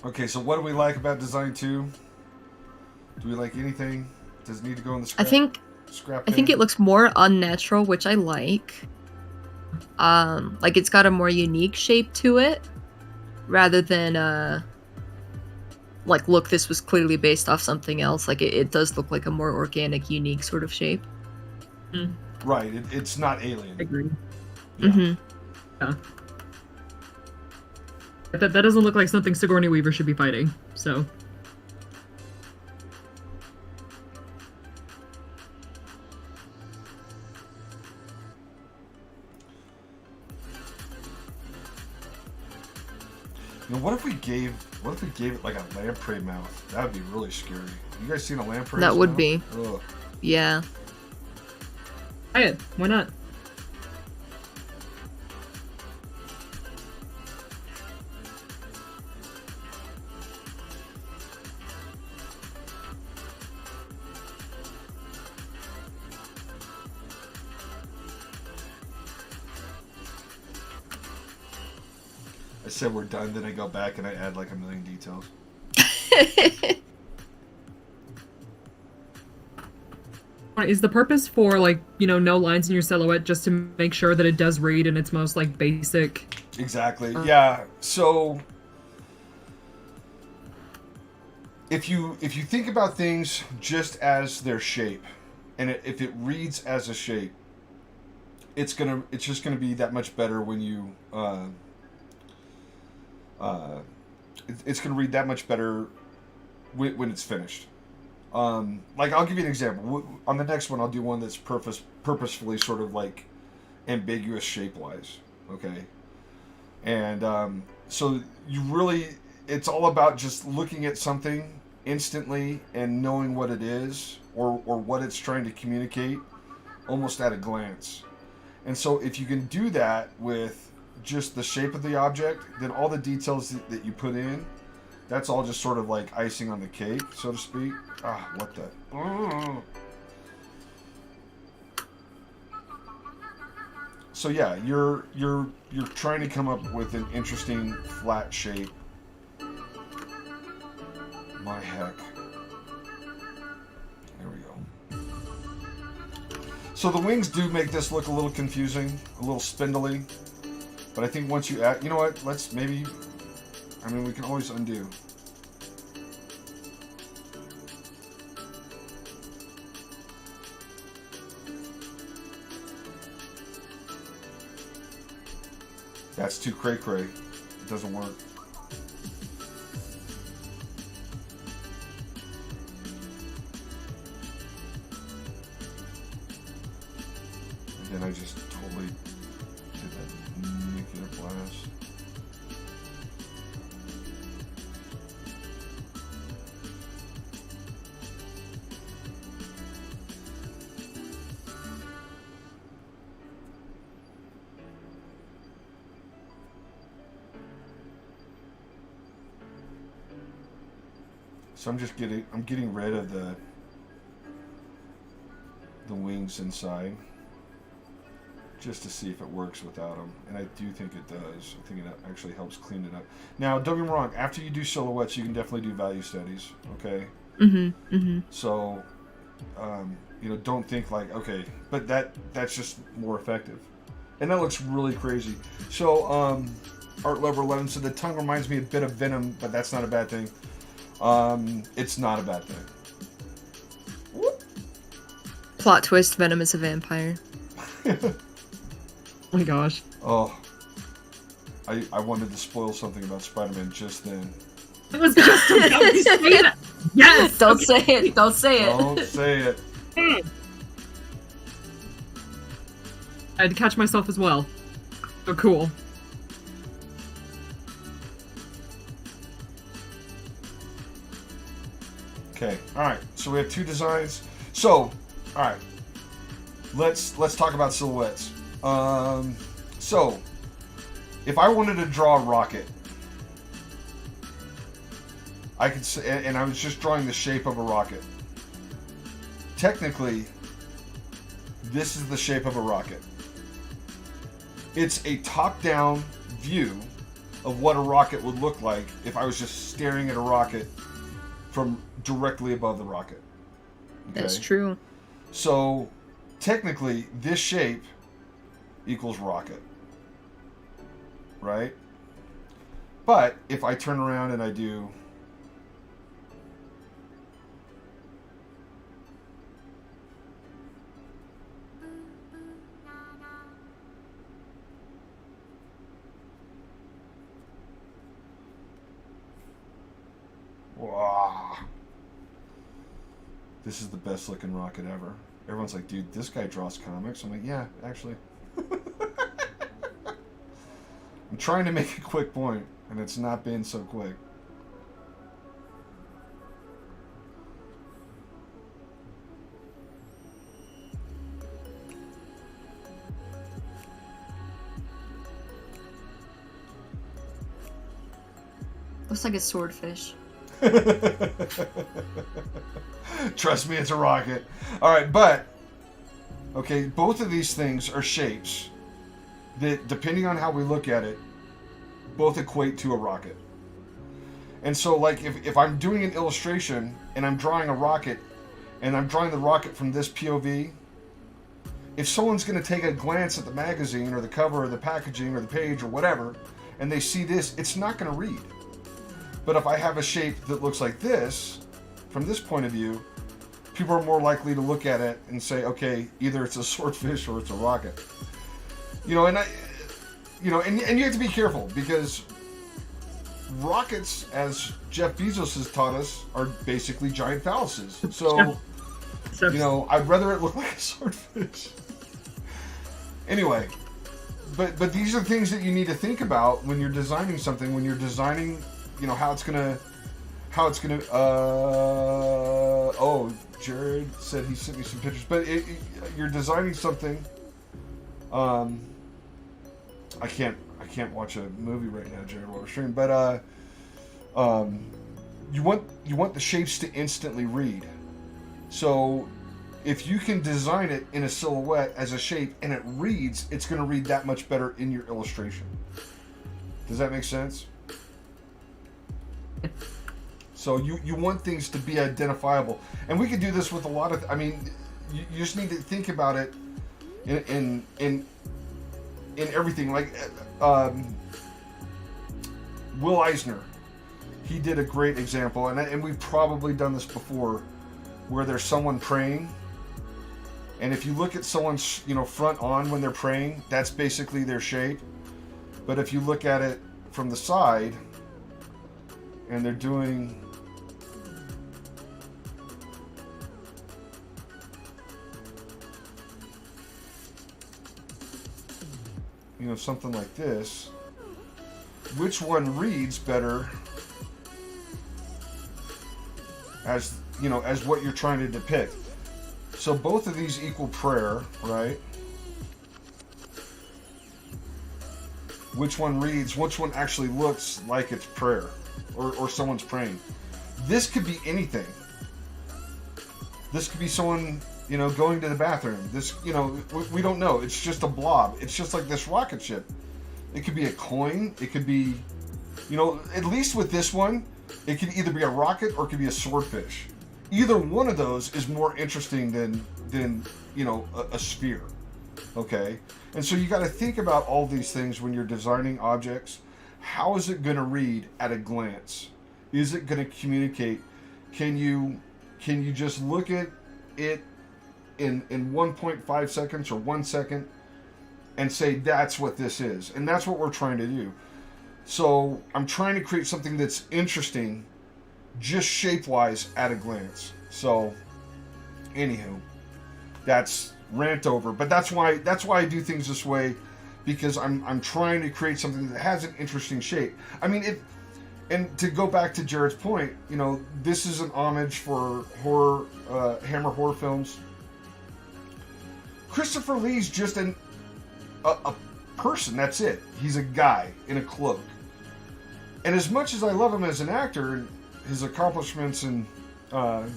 Okay, so what do we like about design 2? Do we like anything? Does it need to go in the scrap? Scrap I think bin? it looks more unnatural, which I like. Like it's got a more unique shape to it, rather than like, look, this was clearly based off something else. Like it does look like a more organic, unique sort of shape. Right, it's not alien. Agreed. Yeah. Mm-hmm. Yeah. That doesn't look like something Sigourney Weaver should be fighting, so. You know, what if we gave it like a lamprey mouth? That would be really scary. You guys seen a lamprey? That would mouth? be. Ugh. Yeah. Try it. Why not? I said we're done, then I go back and I add like a million details. Is the purpose for, like, you know, no lines in your silhouette just to make sure that it does read in its most, like, basic... Exactly. Yeah. So if you think about things just as their shape, and if it reads as a shape, it's just gonna be that much better when you it's gonna read that much better when it's finished. Like, I'll give you an example. On the next one, I'll do one that's purposefully sort of like ambiguous shape-wise. Okay. And so it's all about just looking at something instantly and knowing what it is or what it's trying to communicate almost at a glance. And so if you can do that with just the shape of the object, then all the details that you put in, that's all just sort of like icing on the cake, so to speak. Ah, what the... Oh. So yeah, you're trying to come up with an interesting flat shape. My heck. There we go. So the wings do make this look a little confusing, a little spindly. But I think once you add, you know what? We can always undo. That's too cray-cray. It doesn't work. And then I just totally did that nuclear blast. So I'm getting rid of the wings inside just to see if it works without them, and I do think it does. I think it actually helps clean it up. Now, don't get me wrong, after you do silhouettes, you can definitely do value studies, okay? Mm-hmm. Mm-hmm. So, don't think like, okay, but that's just more effective. And that looks really crazy. So, Art Lover 11 said the tongue reminds me a bit of Venom, but that's not a bad thing. It's not a bad thing. Whoop. Plot twist: Venom is a vampire. Oh my gosh. Oh, I wanted to spoil something about Spider-Man just then. It was just about to say that. Yes! Don't say it. Don't say it. Don't say it. I had to catch myself as well. So cool. Okay. All right. So we have two designs. So, all right. Let's talk about silhouettes. So, if I wanted to draw a rocket, I could say, and I was just drawing the shape of a rocket. Technically, this is the shape of a rocket. It's a top-down view of what a rocket would look like if I was just staring at a rocket from directly above the rocket. Okay? That's true. So, technically, this shape equals rocket. Right? But, if I turn around and I do... Wow. This is the best looking rocket ever. Everyone's like, dude, this guy draws comics. I'm like, yeah, actually. I'm trying to make a quick point, and it's not been so quick. Looks like a swordfish. Trust me, it's a rocket. Alright, but, okay, both of these things are shapes that, depending on how we look at it, both equate to a rocket. And so, like, if I'm doing an illustration and I'm drawing a rocket, and I'm drawing the rocket from this POV, if someone's going to take a glance at the magazine or the cover or the packaging or the page or whatever, and they see this, it's not going to read. But if I have a shape that looks like this, from this point of view, people are more likely to look at it and say, okay, either it's a swordfish or it's a rocket. You know, and you have to be careful, because rockets, as Jeff Bezos has taught us, are basically giant phalluses. So, you know, I'd rather it look like a swordfish. Anyway, but these are things that you need to think about when you're designing something, when you're designing, you know, how it's gonna, oh, Jared said he sent me some pictures, but you're designing something, I can't watch a movie right now, Jared, while we're streaming, but, you want the shapes to instantly read. So, if you can design it in a silhouette as a shape and it reads, it's gonna read that much better in your illustration. Does that make sense? So you want things to be identifiable, and we could do this with a lot of. I mean, you just need to think about it in everything. Like Will Eisner, he did a great example, and we've probably done this before, where there's someone praying, and if you look at someone's front on when they're praying, that's basically their shape. But if you look at it from the side, and they're doing something like this, which one reads better as as what you're trying to depict? So both of these equal prayer, right? Which one reads, which one actually looks like it's prayer? Or someone's praying. This could be anything. This could be someone, going to the bathroom. This, we don't know. It's just a blob. It's just like this rocket ship. It could be a coin. It could be, at least with this one, it could either be a rocket or it could be a swordfish. Either one of those is more interesting than a sphere. Okay? And so you got to think about all these things when you're designing objects. How is it going to read at a glance? Is it going to communicate? Can you just look at it in 1.5 seconds or 1 second and say that's what this is? And that's what we're trying to do. So I'm trying to create something that's interesting, just shape-wise at a glance. So, anywho, that's rant over. But that's why I do things this way. Because I'm trying to create something that has an interesting shape. I mean, and to go back to Jared's point, this is an homage for horror, Hammer horror films. Christopher Lee's just a person. That's it. He's a guy in a cloak. And as much as I love him as an actor and his accomplishments, and I'm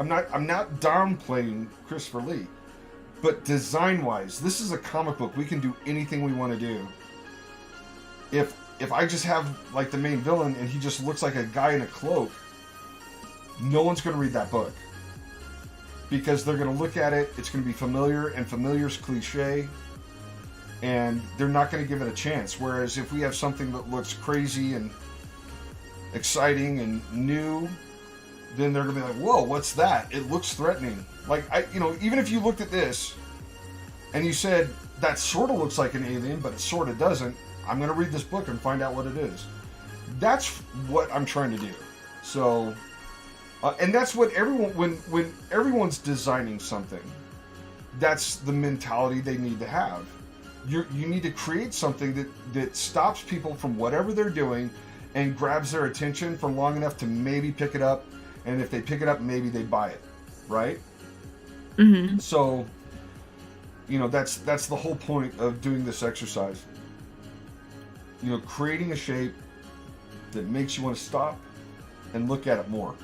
not downplaying Christopher Lee. But design-wise, this is a comic book. We can do anything we want to do. If if I just have like the main villain and he just looks like a guy in a cloak, no one's going to read that book. Because they're going to look at it, it's going to be familiar, and familiar's cliche, and they're not going to give it a chance. Whereas if we have something that looks crazy and exciting and new, then they're going to be like, whoa, what's that? It looks threatening. Like, even if you looked at this and you said, that sort of looks like an alien, but it sort of doesn't, I'm going to read this book and find out what it is. That's what I'm trying to do. So, and that's what when everyone's designing something, that's the mentality they need to have. You need to create something that stops people from whatever they're doing and grabs their attention for long enough to maybe pick it up. And if they pick it up, maybe they buy it, right? Mm-hmm. So, that's the whole point of doing this exercise. Creating a shape that makes you want to stop and look at it more.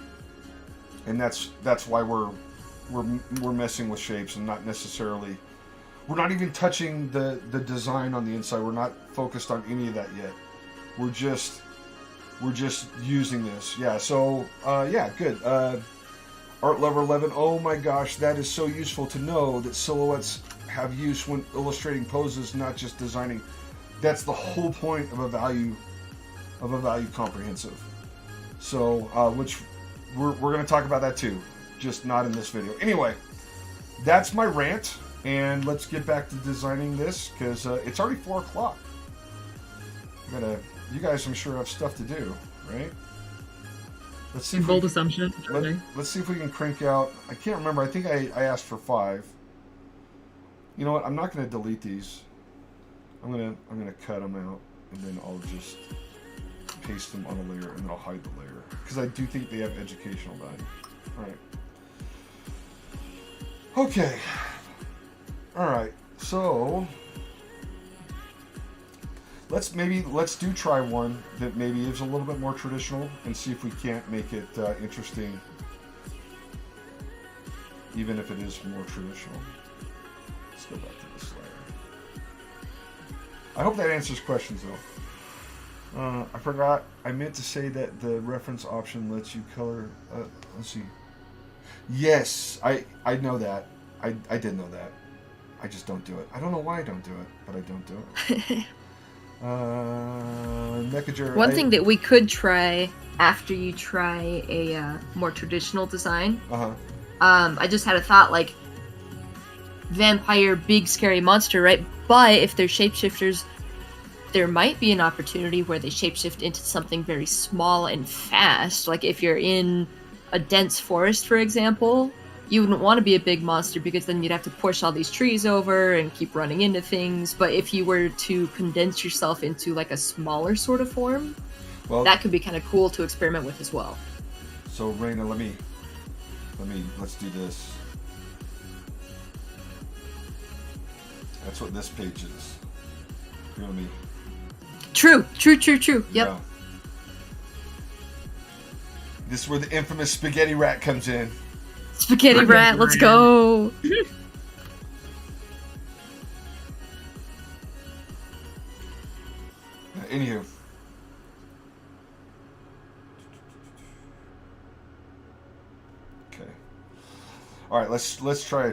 And that's why we're messing with shapes and not necessarily. We're not even touching the design on the inside. We're not focused on any of that yet. We're just using this. Yeah. So good. Art Lover 11. Oh my gosh, that is so useful to know that silhouettes have use when illustrating poses, not just designing. That's the whole point of a value comprehensive. So, which we're going to talk about that too, just not in this video. Anyway, that's my rant, and let's get back to designing this because it's already 4 o'clock. You guys, I'm sure, have stuff to do, right? Let's see. Bold assumption. Let's see if we can crank out. I can't remember. I think I asked for 5. You know what? I'm not going to delete these. I'm gonna cut them out, and then I'll just paste them on a layer, and then I'll hide the layer because I do think they have educational value. All right. Okay. All right. So let's try one that maybe is a little bit more traditional, and see if we can't make it interesting, even if it is more traditional. Let's go back to this layer. I hope that answers questions though. I forgot. I meant to say that the reference option lets you color. Let's see. Yes, I know that. I did know that. I just don't do it. I don't know why I don't do it, but I don't do it. Mechager. One thing that we could try after you try a more traditional design. I just had a thought, like vampire, big scary monster, right? But if they're shapeshifters, there might be an opportunity where they shapeshift into something very small and fast. Like if you're in a dense forest, for example, you wouldn't want to be a big monster because then you'd have to push all these trees over and keep running into things. But if you were to condense yourself into like a smaller sort of form, that could be kind of cool to experiment with as well. So Raina, let's do this. That's what this page is. You know what I mean? True. Yep. Yeah. This is where the infamous spaghetti rat comes in. Spaghetti rat, let's go. Anywho. Okay. All right, let's try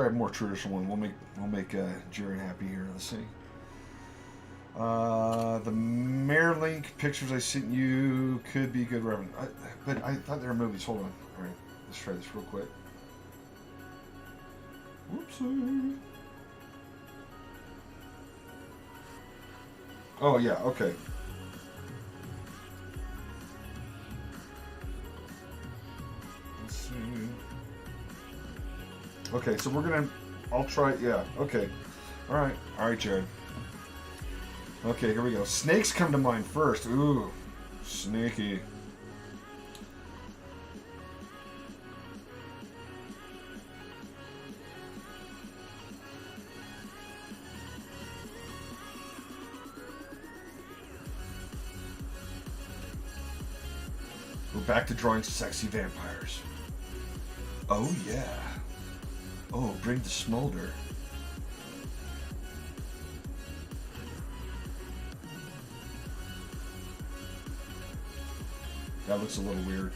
a more traditional one. We'll make Jared happy here. Let's see. The Mare Link pictures I sent you could be good reference, but I thought they were movies. Hold on. All right, let's try this real quick. Whoopsie. Oh yeah, okay. Let's see. Okay, so I'll try. Yeah. Okay. All right, Jared. Okay, here we go. Snakes come to mind first. Ooh, snaky. We're back to drawing sexy vampires. Oh yeah. Oh, bring the smolder. That looks a little weird.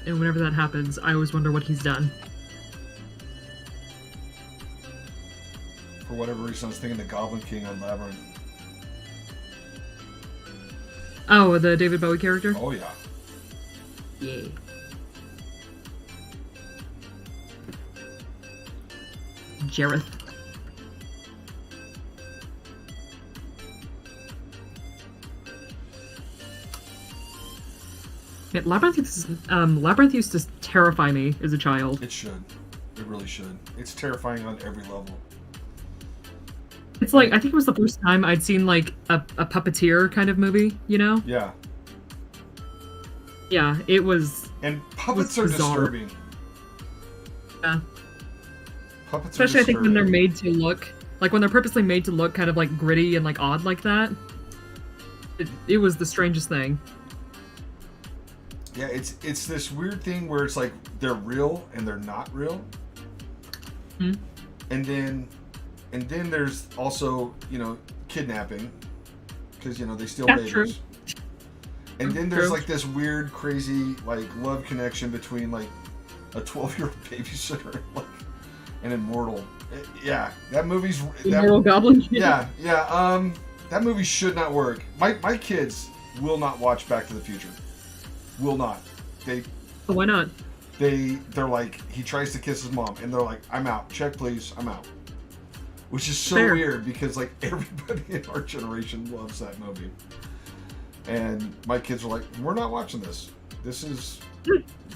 And whenever that happens, I always wonder what he's done. For whatever reason, I was thinking the Goblin King on Labyrinth. Oh, the David Bowie character? Oh, yeah. Yay. Jareth. Yeah, Labyrinth used to terrify me as a child. It should. It really should. It's terrifying on every level. It's like, I think it was the first time I'd seen like a puppeteer kind of movie, you know? Yeah. Yeah, it was. And puppets are bizarre. disturbing. Yeah. Puppets Especially are I think when they're disturbing. made to look, like when they're purposely made to look kind of like gritty and like odd like that. It was the strangest thing. Yeah, it's this weird thing where it's like they're real and they're not real. Hmm. And then there's also, kidnapping, because they steal Yeah, babies. true. And then there's True. like this weird, crazy like love connection between like a 12-year-old babysitter and like an immortal. Yeah, that movie's Immortal Goblin King. yeah. That movie should not work. My kids will not watch Back to the Future. Will not. But why not? They're like, he tries to kiss his mom, and they're like, I'm out. Check, please. I'm out. Which is so Fair. weird because like everybody in our generation loves that movie. And my kids are like, we're not watching this. This is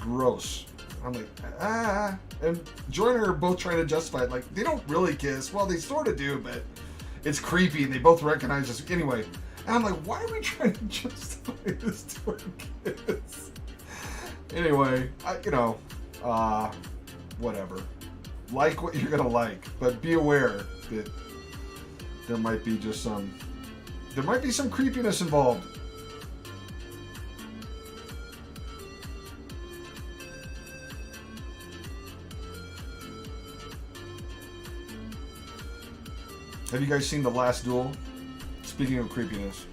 gross. I'm like, ah. And Joy and I are both trying to justify it. Like, they don't really kiss. Well, they sort of do, but it's creepy, and they both recognize this. Anyway, and I'm like, why are we trying to justify this to our kids? Anyway, whatever. Like what you're gonna like, but be aware that there might be some creepiness involved. Have you guys seen The Last Duel? Speaking of creepiness.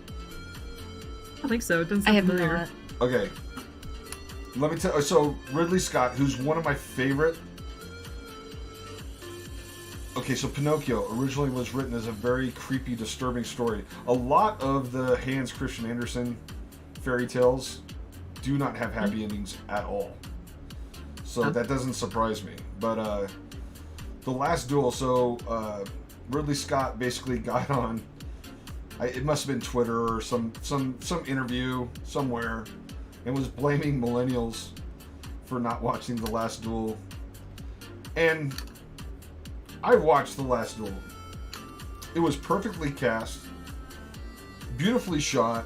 I don't think so. It doesn't I sound have familiar. not. Okay. Let me tell you. So, Ridley Scott, who's one of my favorite. Okay, so Pinocchio originally was written as a very creepy, disturbing story. A lot of the Hans Christian Andersen fairy tales do not have happy endings at all. So that doesn't surprise me. But The Last Duel, so Ridley Scott basically got on, it must have been Twitter or some interview somewhere, and was blaming millennials for not watching The Last Duel. And I watched The Last Duel. It was perfectly cast, beautifully shot,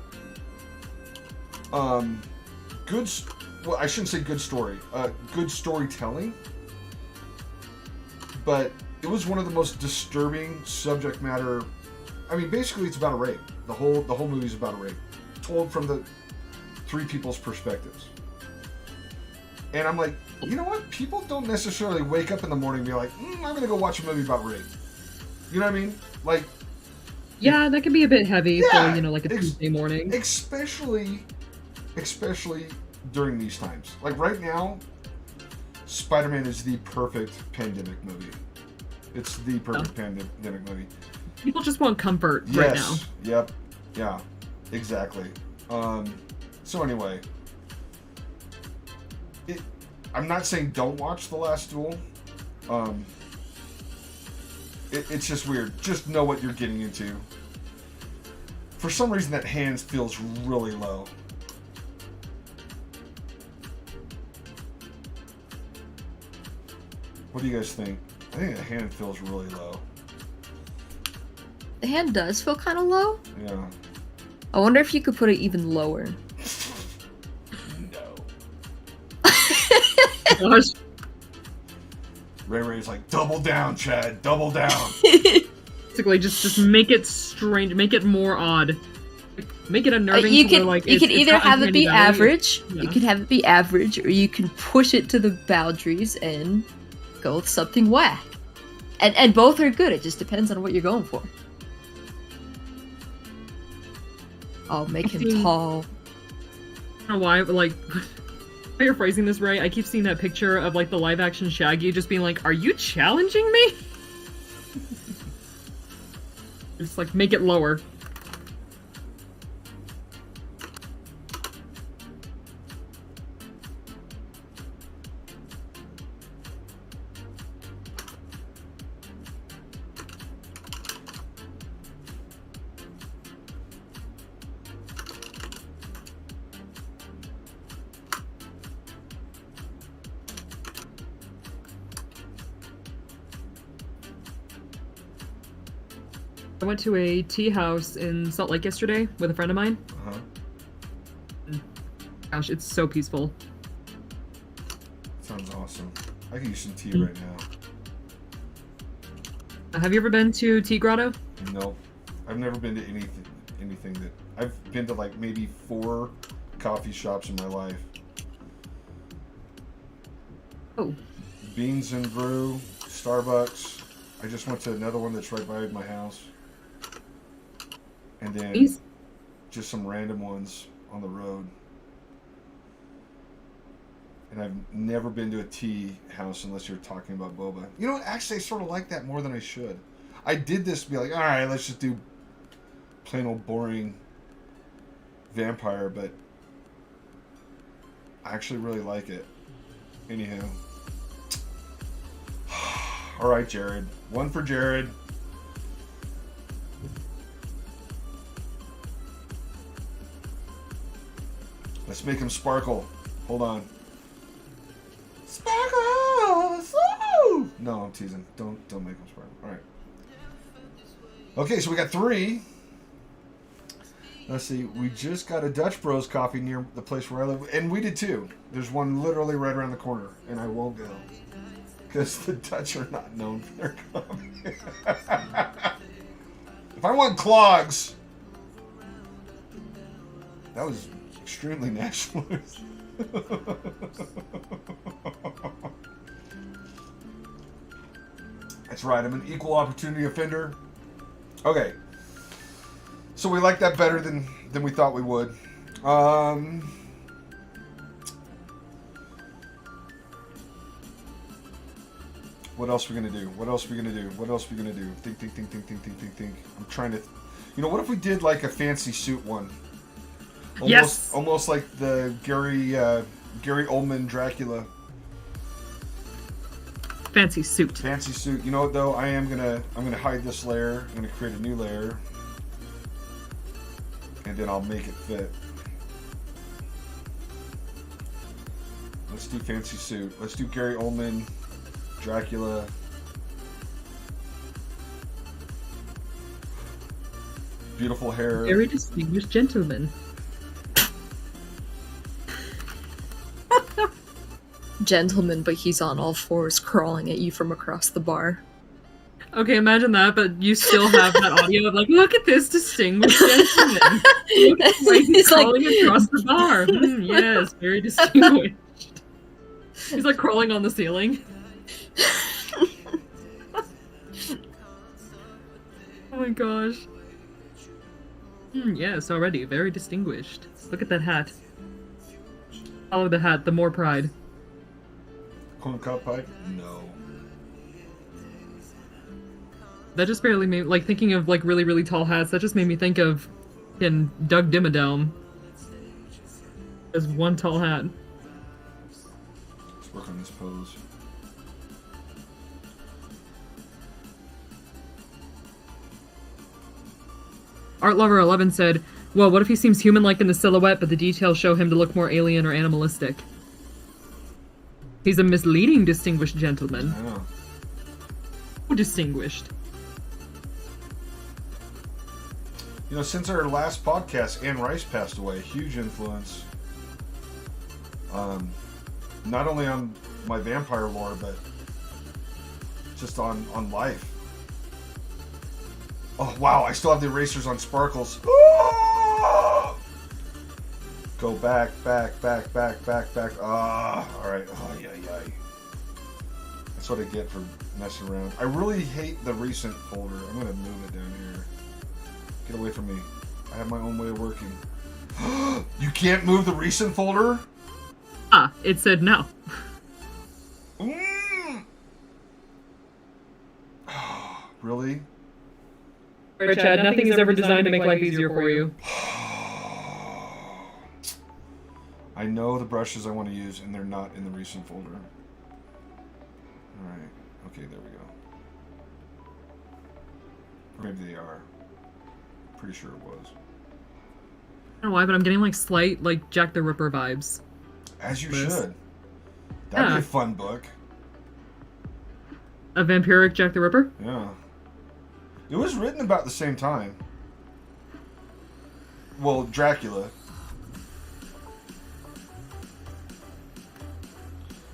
good, well, I shouldn't say good story, good storytelling, but it was one of the most disturbing subject matter. I mean, basically it's about a rape. The whole movie is about a rape, told from the three people's perspectives. And I'm like, you know what? People don't necessarily wake up in the morning and be like, I'm going to go watch a movie about rape. You know what I mean? Like, Yeah, that can be a bit heavy Yeah, for, like a Tuesday morning. especially during these times. Like right now, Spider-Man is the perfect pandemic movie. It's the perfect pandemic movie. People just want comfort right now. Yep. Yeah. Exactly. So anyway, I'm not saying don't watch The Last Duel. It's just weird. Just know what you're getting into. For some reason, that hand feels really low. What do you guys think? I think the hand feels really low. The hand does feel kind of low. Yeah. I wonder if you could put it even lower. No. Gosh. Ray's like, double down, Chad. Double down. Basically, just make it strange, make it more odd. Make it unnerving. You to can where, like, you can it's either not have it uncanny be valley. average. Yeah. You can have it be average, or you can push it to the boundaries and go with something whack. And both are good. It just depends on what you're going for. Oh, make him See- tall. I don't know why, but like, paraphrasing this right, I keep seeing that picture of like the live action Shaggy just being like, "Are you challenging me?" Just like make it lower. I went to a tea house in Salt Lake yesterday with a friend of mine. Uh-huh. Gosh, it's so peaceful. Sounds awesome. I can use some tea right now. Have you ever been to Tea Grotto? Nope. I've never been to anything that... I've been to like maybe 4 coffee shops in my life. Oh. Beans and Brew, Starbucks. I just went to another one that's right by my house. And then These? just some random ones on the road. And I've never been to a tea house unless you're talking about boba. You know what? Actually, I sort of like that more than I should. I did this to be like, all right, let's just do plain old boring vampire, but I actually really like it. Anywho. All right, Jared. 1 for Jared. Let's make him sparkle. Hold on. Sparkles! Woo! No, I'm teasing. Don't make him sparkle. All right. Okay, so we got 3. Let's see. We just got a Dutch Bros coffee near the place where I live, and we did too. There's one literally right around the corner, and I won't go because the Dutch are not known for their coffee. If I want clogs, that was extremely nationalist. That's right. I'm an equal opportunity offender. Okay. So we like that better than we thought we would. What else are we gonna do? What else are we gonna do? What else are we gonna do? Think. I'm trying to... You know, what if we did like a fancy suit one? Yes! Almost like the Gary Oldman Dracula. Fancy suit. Fancy suit. You know what though? I'm gonna hide this layer. I'm gonna create a new layer. And then I'll make it fit. Let's do fancy suit. Let's do Gary Oldman, Dracula. Beautiful hair. Very distinguished gentleman. Gentleman, but he's on all fours crawling at you from across the bar. Okay, imagine that, but you still have that audio of like, look at this distinguished gentleman. Look, like he's It's like- crawling across the bar. Yes, very distinguished. He's like crawling on the ceiling. Oh my gosh. Yes, already. Very distinguished. Look at that hat. Follow the hat, the more pride. Corncob pipe? No. That just barely made, like, thinking of, like, really, really tall hats, that just made me think of in Doug Dimmadome. As one tall hat. Let's work on this pose. Art Lover 11 said, well, what if he seems human-like in the silhouette, but the details show him to look more alien or animalistic? He's a misleading distinguished gentleman. I know. Oh, distinguished. You know, since our last podcast, Anne Rice passed away. Huge influence. Not only on my vampire lore, but just on life. Oh, wow, I still have the erasers on Sparkles. Oh! Go back. Alright. Oh, yeah. That's what I get for messing around. I really hate the recent folder. I'm going to move it down here. Get away from me. I have my own way of working. You can't move the recent folder? Ah, it said no. Really? Right, Chad, nothing is ever designed to make life easier for you. I know the brushes I want to use, and they're not in the recent folder. Alright. Okay, there we go. Or maybe they are. Pretty sure it was. I don't know why, but I'm getting like slight, like, Jack the Ripper vibes. As you Liz. should. That'd be Yeah. a fun book. A vampiric Jack the Ripper? Yeah. It was written about the same time. Well, Dracula.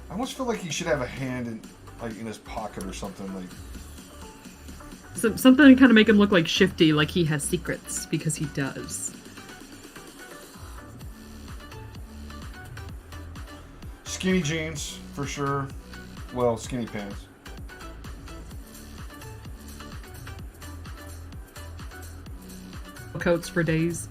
I almost feel like he should have a hand in, like, in his pocket or something. Like, Something to kind of make him look like shifty, like he has secrets, because he does. skinny jeans for sure. Well, skinny pants. Coats for days.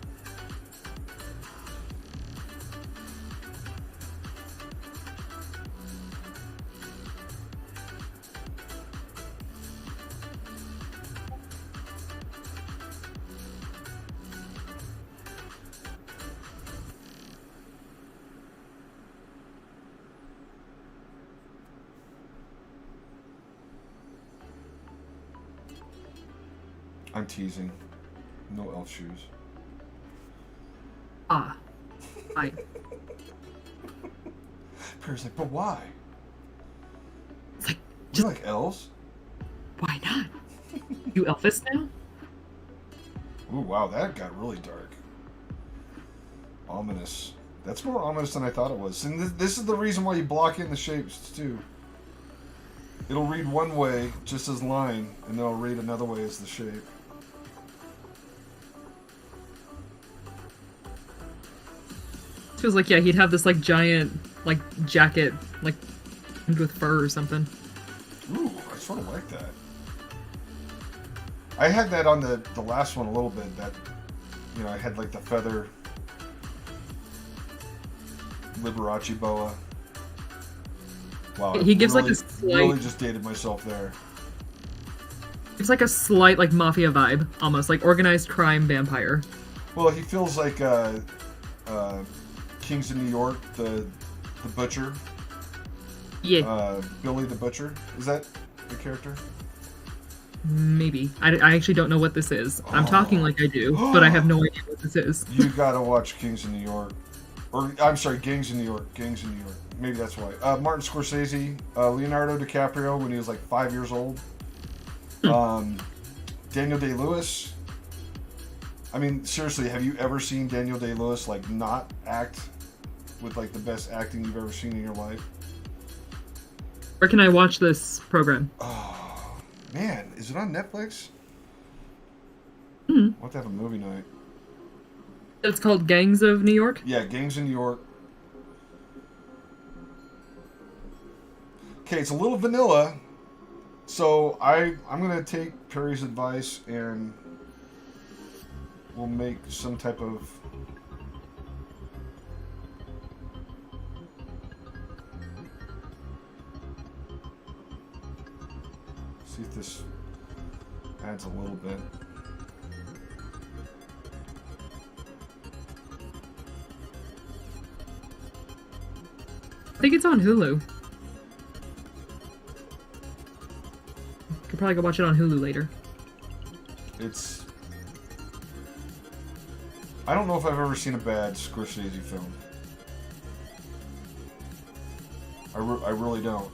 I'm teasing. No elf shoes. Ah. I. Perry's like, but why? It's like, You like elves? why not? You Elvis now? Ooh, wow, that got really dark. Ominous. That's more ominous than I thought it was. And this is the reason why you block in the shapes, too. It'll read one way, just as line, and then it'll read another way as the shape. Feels like, yeah, he'd have this, like, giant, like, jacket, like, with fur or something. Ooh, I sort of like that. I had that on the last one a little bit, that, you know, I had, like, the feather Liberace boa. Wow, He gives, really, like, a slight... really just dated myself there. It's like a slight, like, mafia vibe, almost, like organized crime vampire. Well, he feels like Kings of New York, the butcher. Yeah, Billy the Butcher. Is that the character? maybe. I actually don't know what this is. I'm talking like I do, but I have no idea what this is. You gotta watch Kings of New York. Or, I'm sorry, Gangs of New York. Gangs of New York. Maybe that's why. Martin Scorsese, Leonardo DiCaprio when he was like 5 years old. Daniel Day-Lewis. I mean, seriously, have you ever seen Daniel Day-Lewis, like, not act with, like, the best acting you've ever seen in your life? Where can I watch this program? Oh, man. Is it on Netflix? Hmm. We'll have to have a movie night. It's called Gangs of New York? Yeah, Gangs in New York. Okay, it's a little vanilla. So I'm gonna take Perry's advice and we'll make some type of see if this adds a little bit. I think it's on Hulu. Could probably go watch it on Hulu later. It's I don't know if I've ever seen a bad Scorsese film. I really don't.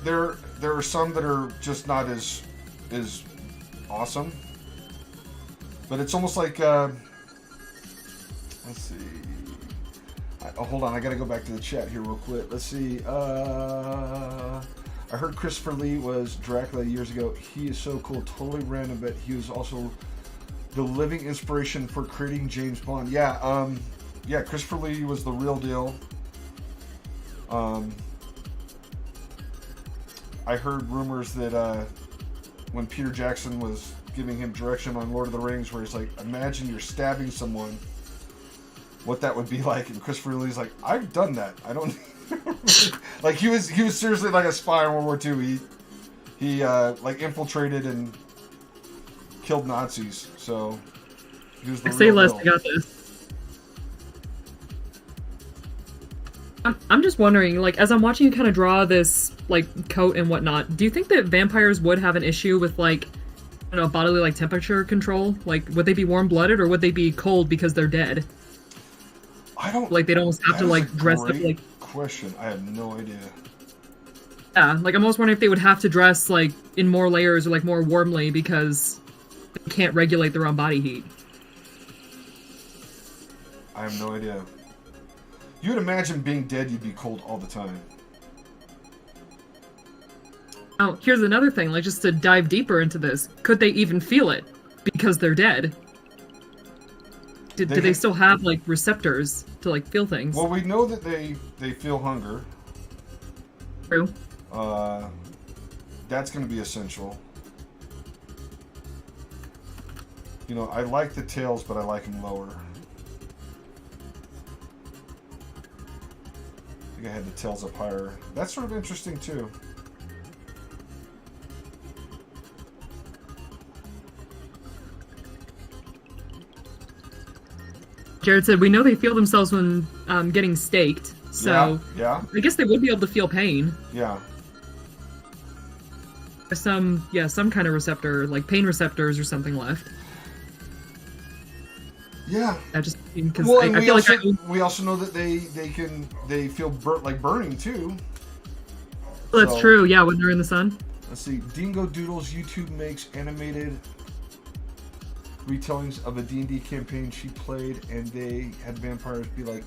There are some that are just not as awesome. But it's almost like let's see. Hold on, I gotta go back to the chat here real quick. Let's see. I heard Christopher Lee was Dracula years ago. He is so cool, totally random, but he was also the living inspiration for creating James Bond. Yeah, Christopher Lee was the real deal. I heard rumors that when Peter Jackson was giving him direction on Lord of the Rings, where he's like, imagine you're stabbing someone, what that would be like, and Christopher Lee's like, I've done that. I don't like he was seriously like a spy in World War II. He like infiltrated and killed Nazis. So he was the Say real less. deal. I got this. I'm just wondering, like, as I'm watching you kind of draw this like coat and whatnot, do you think that vampires would have an issue with like, I don't know, bodily like temperature control? Like, would they be warm-blooded or would they be cold because they're dead? I don't Like they don't have to that is like a dress up great like. question. I have no idea. Yeah, like I'm almost wondering if they would have to dress like in more layers or like more warmly because they can't regulate their own body heat. I have no idea. You would imagine being dead, you'd be cold all the time. Now, here's another thing, like just to dive deeper into this, could they even feel it because they're dead? Do they still have like receptors to like feel things? Well, we know that they feel hunger. True. That's going to be essential. You know, I like the tails, but I like them lower. I think I had the tails up higher. That's sort of interesting too. Jared said, we know they feel themselves when getting staked, so yeah. I guess they would be able to feel pain. Yeah. Some kind of receptor, like pain receptors or something left. Yeah. I just, because Well, I feel like we also know that they feel like burning too. that's So, true, yeah, when they're in the sun. Let's see. Dingo Doodles YouTube makes animated retellings of a D&D campaign she played, and they had vampires be like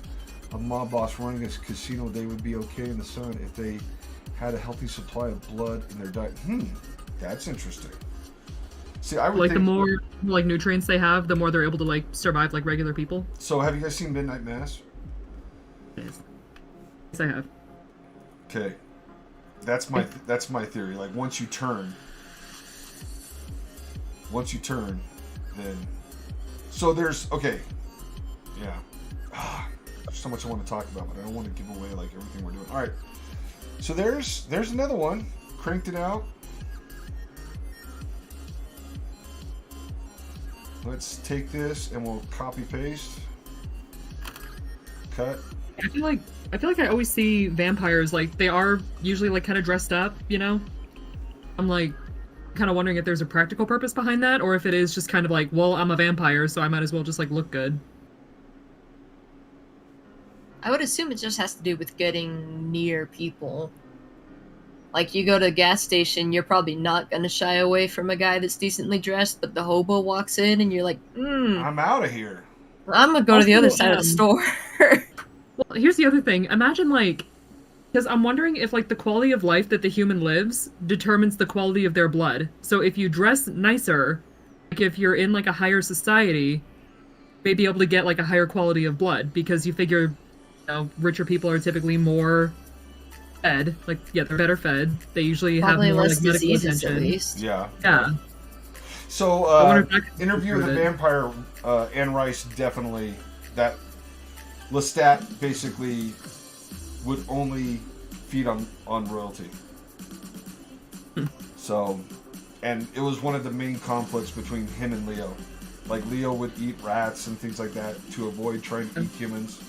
a mob boss running a casino. They would be okay in the sun if they had a healthy supply of blood in their diet. That's interesting. See, I would Like think, the more like nutrients they have, the more they're able to like survive like regular people. So have you guys seen Midnight Mass? Yes, I have. Okay. That's my theory. Like once you turn, then so there's okay. Yeah. There's so much I want to talk about, but I don't want to give away like everything we're doing. All right. So there's another one. Cranked it out. Let's take this and we'll copy paste. Cut. I feel like I always see vampires like they are usually like kind of dressed up, you know? I'm like kind of wondering if there's a practical purpose behind that or if it is just kind of like, well, I'm a vampire, so I might as well just like look good. I would assume it just has to do with getting near people. Like, you go to a gas station, you're probably not going to shy away from a guy that's decently dressed, but the hobo walks in and you're like, I'm out of here. I'm going to go to the other side of the store. Well, here's the other thing. Imagine like, because I'm wondering if like the quality of life that the human lives determines the quality of their blood. So if you dress nicer, like if you're in like a higher society, you may be able to get like a higher quality of blood because you figure, you know, richer people are typically more fed. Like, yeah, they're better fed. They usually Probably have more less like medical diseases at attention. least. Yeah. Yeah. So, I wonder if that could Interview with the improve it. Vampire, Anne Rice definitely, that Lestat basically would only feed on royalty. So, and it was one of the main conflicts between him and Leo. Like, Leo would eat rats and things like that to avoid trying to eat humans.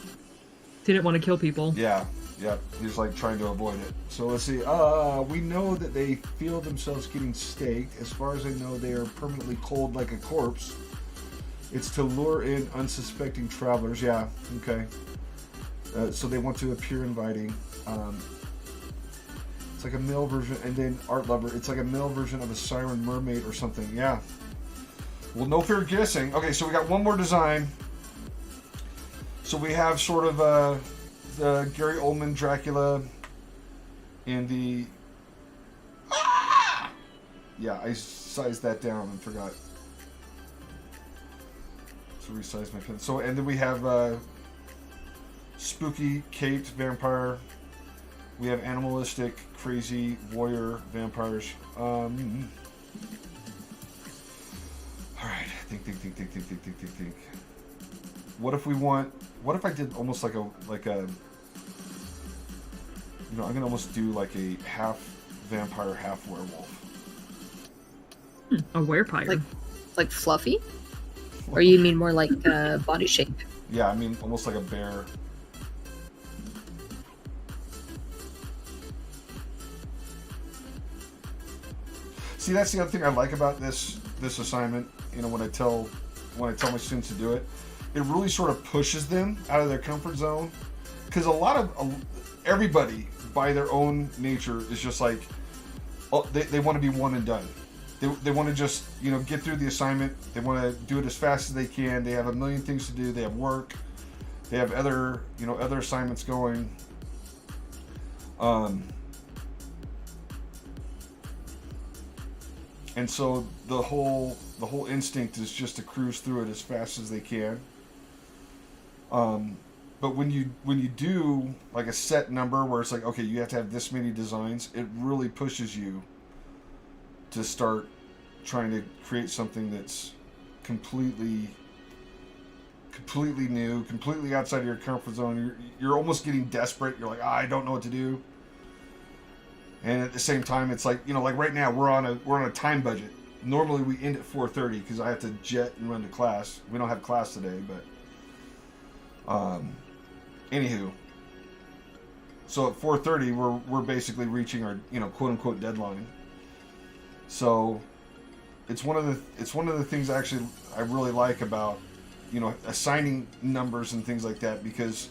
He didn't want to kill people. Yeah, he's like trying to avoid it. So let's see. We know that they feel themselves getting staked. As far as I know, they are permanently cold like a corpse. It's to lure in unsuspecting travelers. Yeah, okay. So they want to appear inviting. It's like a male version, and then Art Lover. It's like a male version of a siren mermaid or something. Yeah. Well, no fear guessing. Okay, so we got one more design. So we have sort of the Gary Oldman Dracula in the... Yeah, I sized that down and forgot to resize my pen. So, and then we have spooky, caped vampire. We have animalistic, crazy, voyeur vampires. Alright, think. What if I did almost like a you know, I'm gonna almost do like a half vampire, half werewolf. A werepire. Like fluffy? Or you mean more like body shape? Yeah, I mean almost like a bear. See, that's the other thing I like about this assignment. You know, when I tell my students to do it, it really sort of pushes them out of their comfort zone. Because everybody, by their own nature, is just like, they want to be one and done. They want to just, you know, get through the assignment. They want to do it as fast as they can. They have a million things to do. They have work. They have other assignments going. And so the whole instinct is just to cruise through it as fast as they can. But when you do like a set number where it's like, okay, you have to have this many designs, it really pushes you to start trying to create something that's completely new, completely outside of your comfort zone. You're almost getting desperate. You're like, I don't know what to do. And at the same time, it's like, you know, like right now we're on a time budget. Normally we end at 4:30 because I have to jet and run to class. We don't have class today, but anywho. So at 4:30 we're basically reaching our, you know, quote unquote deadline. So it's one of the things actually I really like about, you know, assigning numbers and things like that, because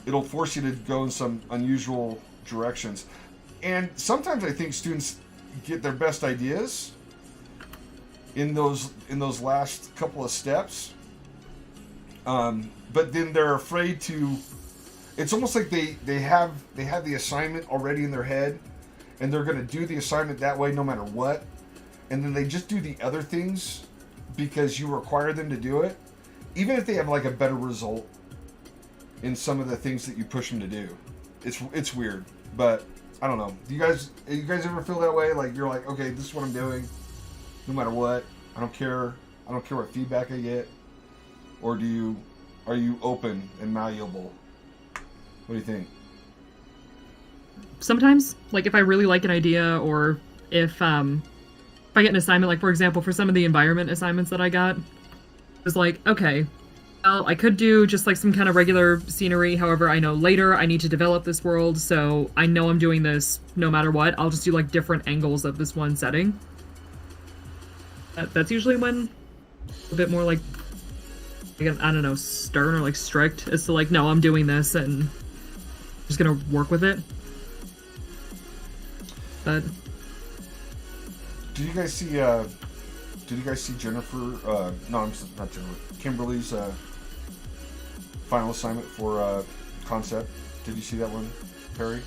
it'll force you to go in some unusual directions. And sometimes I think students get their best ideas in those last couple of steps. But then they're afraid to, it's almost like they have the assignment already in their head, and they're going to do the assignment that way no matter what. And then they just do the other things because you require them to do it, even if they have like a better result in some of the things that you push them to do. It's weird, but I don't know. Do you guys ever feel that way? Like you're like, okay, this is what I'm doing, no matter what. I don't care what feedback I get. Or are you open and malleable? What do you think? Sometimes, like if I really like an idea, or if I get an assignment, like for example, for some of the environment assignments that I got, it was like, okay, well, I could do just like some kind of regular scenery. However, I know later I need to develop this world, so I know I'm doing this no matter what. I'll just do like different angles of this one setting. That's usually when a bit more like, I don't know, stern or like strict as to like, no, I'm doing this and I'm just gonna work with it. But Did you guys see Jennifer? No, I'm not Jennifer. Kimberly's final assignment for concept. Did you see that one, Perry?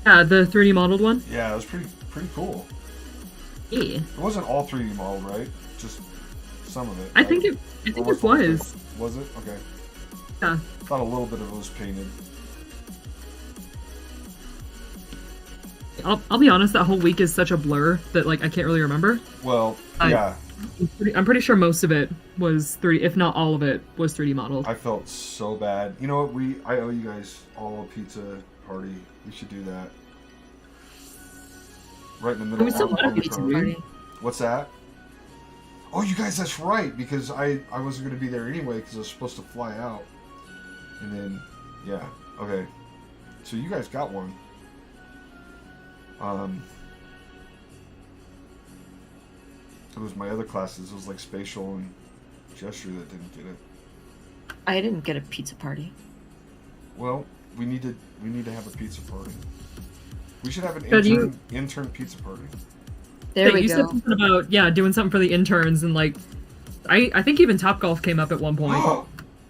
yeah, the 3D modeled one. Yeah, it was pretty cool. Yeah. It wasn't all 3D modeled, right? Just some of it. I think it was. Was it? Okay. Yeah. Thought a little bit of it was painted. I'll be honest, that whole week is such a blur that like I can't really remember. Well, I- yeah, I'm pretty sure most of it was 3D, if not all of it was 3D modeled. I felt so bad. You know what? I owe you guys all a pizza party. We should do that. Right in the middle We still of had a the pizza party. party. What's that? Oh, you guys, that's right. Because I wasn't going to be there anyway because I was supposed to fly out. And then, yeah, okay. So you guys got one. It was my other classes. It was like spatial and gesture that didn't get it. I didn't get a pizza party. Well, we need to have a pizza party. We should have an But you- intern pizza party. There we you said go. something about doing something for the interns and like I think even Top Golf came up at one point.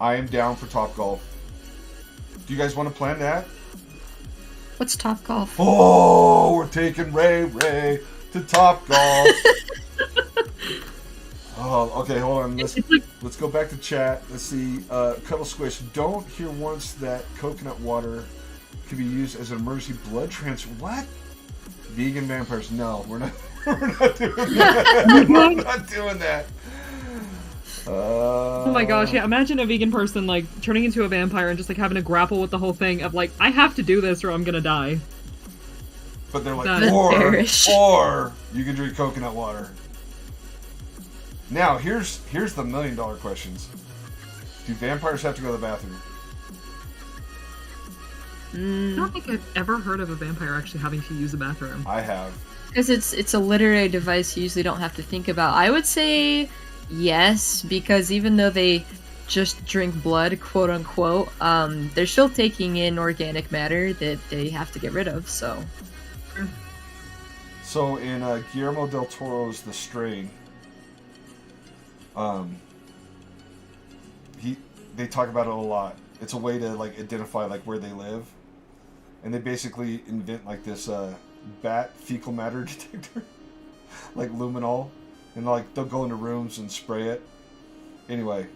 I am down for Top Golf. Do you guys want to plan that? What's Top Golf? Oh, we're taking Ray to Top Golf. Oh, okay, hold on. Let's go back to chat. Let's see. Cuddle Squish. Don't hear once that coconut water can be used as an emergency blood transfer. What? Vegan vampires? No, we're not. We're not doing that. We're not doing that. Oh my gosh, yeah, imagine a vegan person like turning into a vampire and just like having to grapple with the whole thing of like, I have to do this or I'm gonna die. But they're like, That- or you can drink coconut water. Now, here's the $1 million questions. Do vampires have to go to the bathroom? I don't think I've ever heard of a vampire actually having to use a bathroom. I have. Because it's a literary device you usually don't have to think about. I would say yes, because even though they just drink blood, quote unquote, they're still taking in organic matter that they have to get rid of, so. So in Guillermo del Toro's The Strain, they talk about it a lot. It's a way to like identify like where they live, and they basically invent like this bat fecal matter detector, like luminol, and like they'll go into rooms and spray it. Anyway,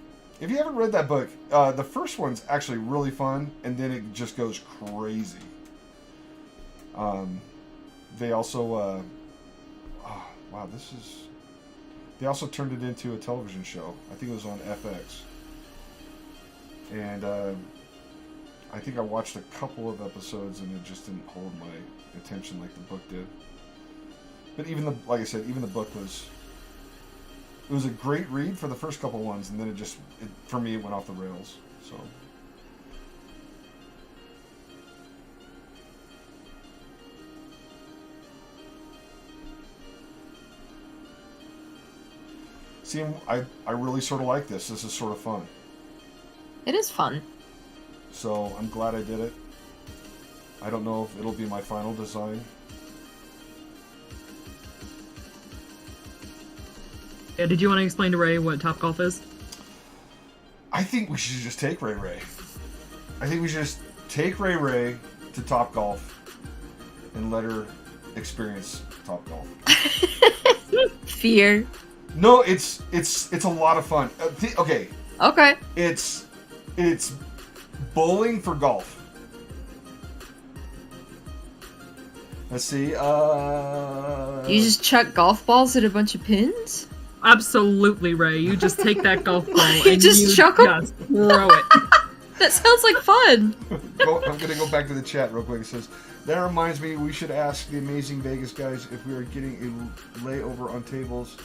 if you haven't read that book, the first one's actually really fun, and then it just goes crazy. They also, oh, wow, they also turned it into a television show. I think it was on FX. And I think I watched a couple of episodes and it just didn't hold my attention like the book did. But like I said, even the book it was a great read for the first couple ones, and then for me, it went off the rails, so. See, I really sort of like this. This is sort of fun. It is fun. So I'm glad I did it. I don't know if it'll be my final design. Yeah, did you want to explain to Ray what Top Golf is? I think we should just take Ray Ray. I think we should just take Ray Ray to Top Golf and let her experience Top Golf. Fear. No, it's a lot of fun. Okay, Okay. it's bowling for golf. Let's see. You just chuck golf balls at a bunch of pins? Absolutely, Ray. You just take that golf ball You and just chuck 'em? just throw it. That sounds like fun. I'm gonna go back to the chat real quick. It says that reminds me we should ask the Amazing Vegas guys if we are getting a layover on tables.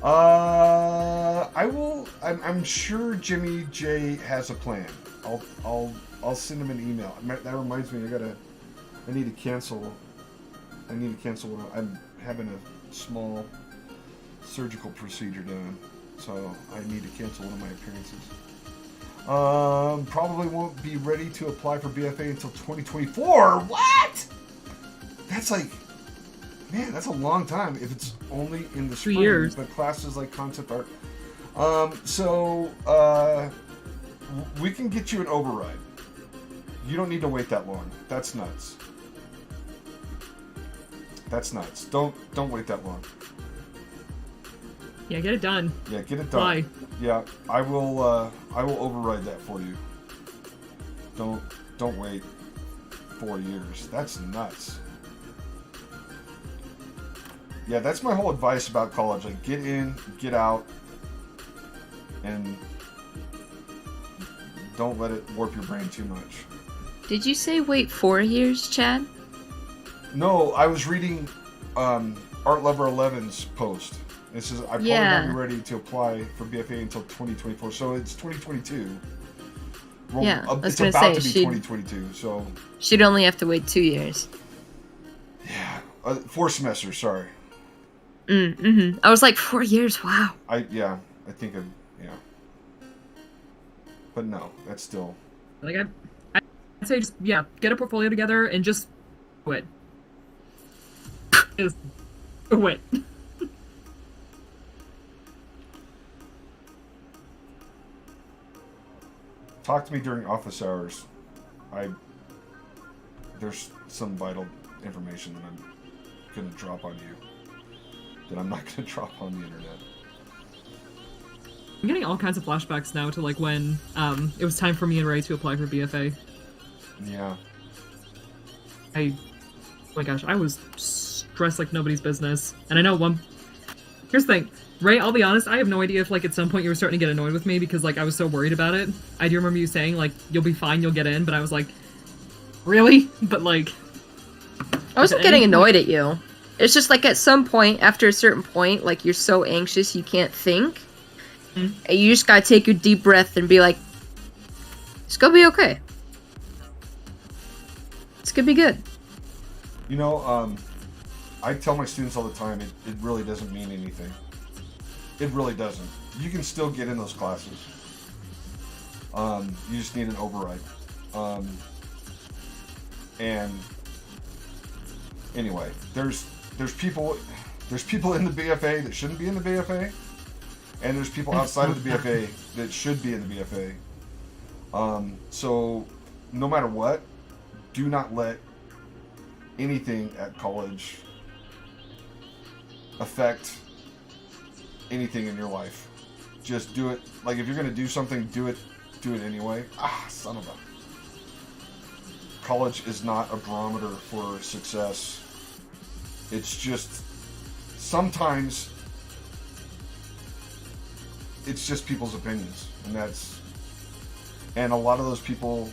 I will. I'm sure Jimmy J has a plan. I'll send him an email. That reminds me, I need to cancel. I'm having a small surgical procedure done, so I need to cancel one of my appearances. Probably won't be ready to apply for BFA until 2024. What? That's like, man, that's a long time if it's only in the spring. 3 years. But classes like concept art. We can get you an override. You don't need to wait that long. That's nuts. That's nuts. Don't wait that long. Yeah, get it done. Yeah, get it done. Why? Yeah, I will override that for you. Don't wait 4 years. That's nuts. Yeah, that's my whole advice about college. Like, get in, get out, and don't let it warp your brain too much. Did you say wait 4 years, Chad? No, I was reading Art Lover 11's post. It says, I probably won't be ready to apply for BFA until 2024. So it's 2022. Well, Yeah, I was it's gonna about say, to be 2022, so... She'd only have to wait 2 years. Yeah, 4 semesters, sorry. Mm-hmm. I was like, 4 years, wow. I think yeah. But no, that's still... Like, I'd say just, yeah, get a portfolio together and just quit. Just quit. Talk to me during office hours. There's some vital information that I'm gonna drop on you that I'm not gonna drop on the internet. I'm getting all kinds of flashbacks now to like when it was time for me and Ray to apply for BFA. Yeah. Oh my gosh, I was stressed like nobody's business. And I know here's the thing. Ray, I'll be honest, I have no idea if like at some point you were starting to get annoyed with me because like I was so worried about it. I do remember you saying like, you'll be fine, you'll get in, but I was like, really? But like... I wasn't getting annoyed at you. It's just like at some point, after a certain point, like you're so anxious you can't think. Mm-hmm. And you just gotta take a deep breath and be like, it's gonna be okay. It's gonna be good. You know, I tell my students all the time, it really doesn't mean anything. It really doesn't. You can still get in those classes. You just need an override. And anyway, there's people in the BFA that shouldn't be in the BFA, and there's people outside of the BFA that should be in the BFA. So no matter what, do not let anything at college affect anything in your life. Just do it. Like, if you're going to do something, do it anyway. Son of a... College is not a barometer for success. It's just... Sometimes... It's just people's opinions. And that's... And a lot of those people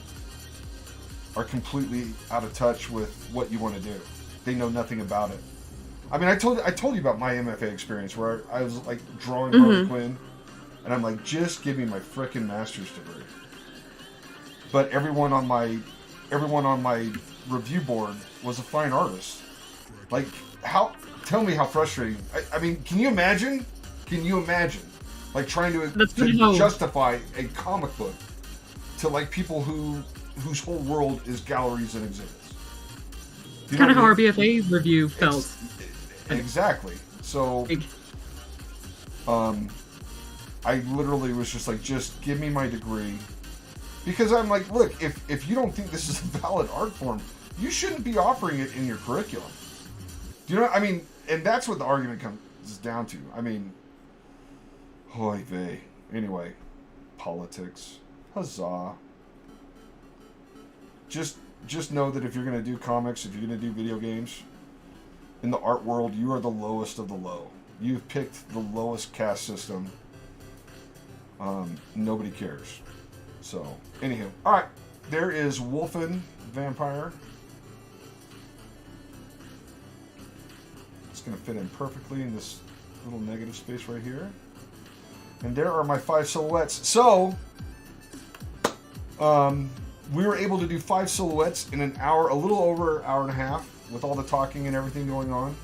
are completely out of touch with what you want to do. They know nothing about it. I mean, I told you about my MFA experience where I was like drawing Harley Quinn, and I'm like, just give me my frickin' master's degree. But everyone on my review board was a fine artist. Like, tell me how frustrating. I mean, can you imagine? Like trying to justify a comic book to like people whose whole world is galleries and exhibits. It's kind of how our BFA review felt. Exactly. So, I literally was just like, just give me my degree. Because I'm like, look, if you don't think this is a valid art form, you shouldn't be offering it in your curriculum. Do you know what I mean? And that's what the argument comes down to. I mean, hoy vey. Anyway, politics. Huzzah. Just know that if you're going to do comics, if you're going to do video games, in the art world, you are the lowest of the low. You've picked the lowest caste system. Nobody cares. So, anywho. Alright, there is Wolfen Vampire. It's going to fit in perfectly in this little negative space right here. And there are my 5 silhouettes. So, we were able to do 5 silhouettes in an hour, a little over an hour and a half, with all the talking and everything going on.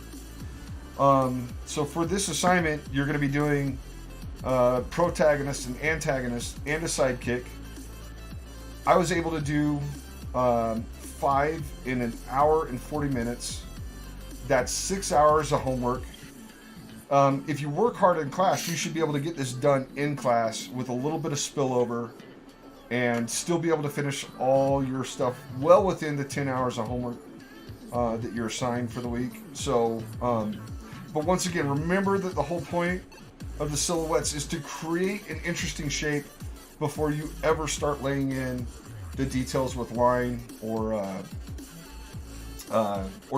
So for this assignment, you're going to be doing protagonist and antagonist and a sidekick. I was able to do 5 in an hour and 40 minutes. That's 6 hours of homework. If you work hard in class, you should be able to get this done in class with a little bit of spillover and still be able to finish all your stuff well within the 10 hours of homework that you're assigned for the week. So, but once again, remember that the whole point of the silhouettes is to create an interesting shape before you ever start laying in the details with line or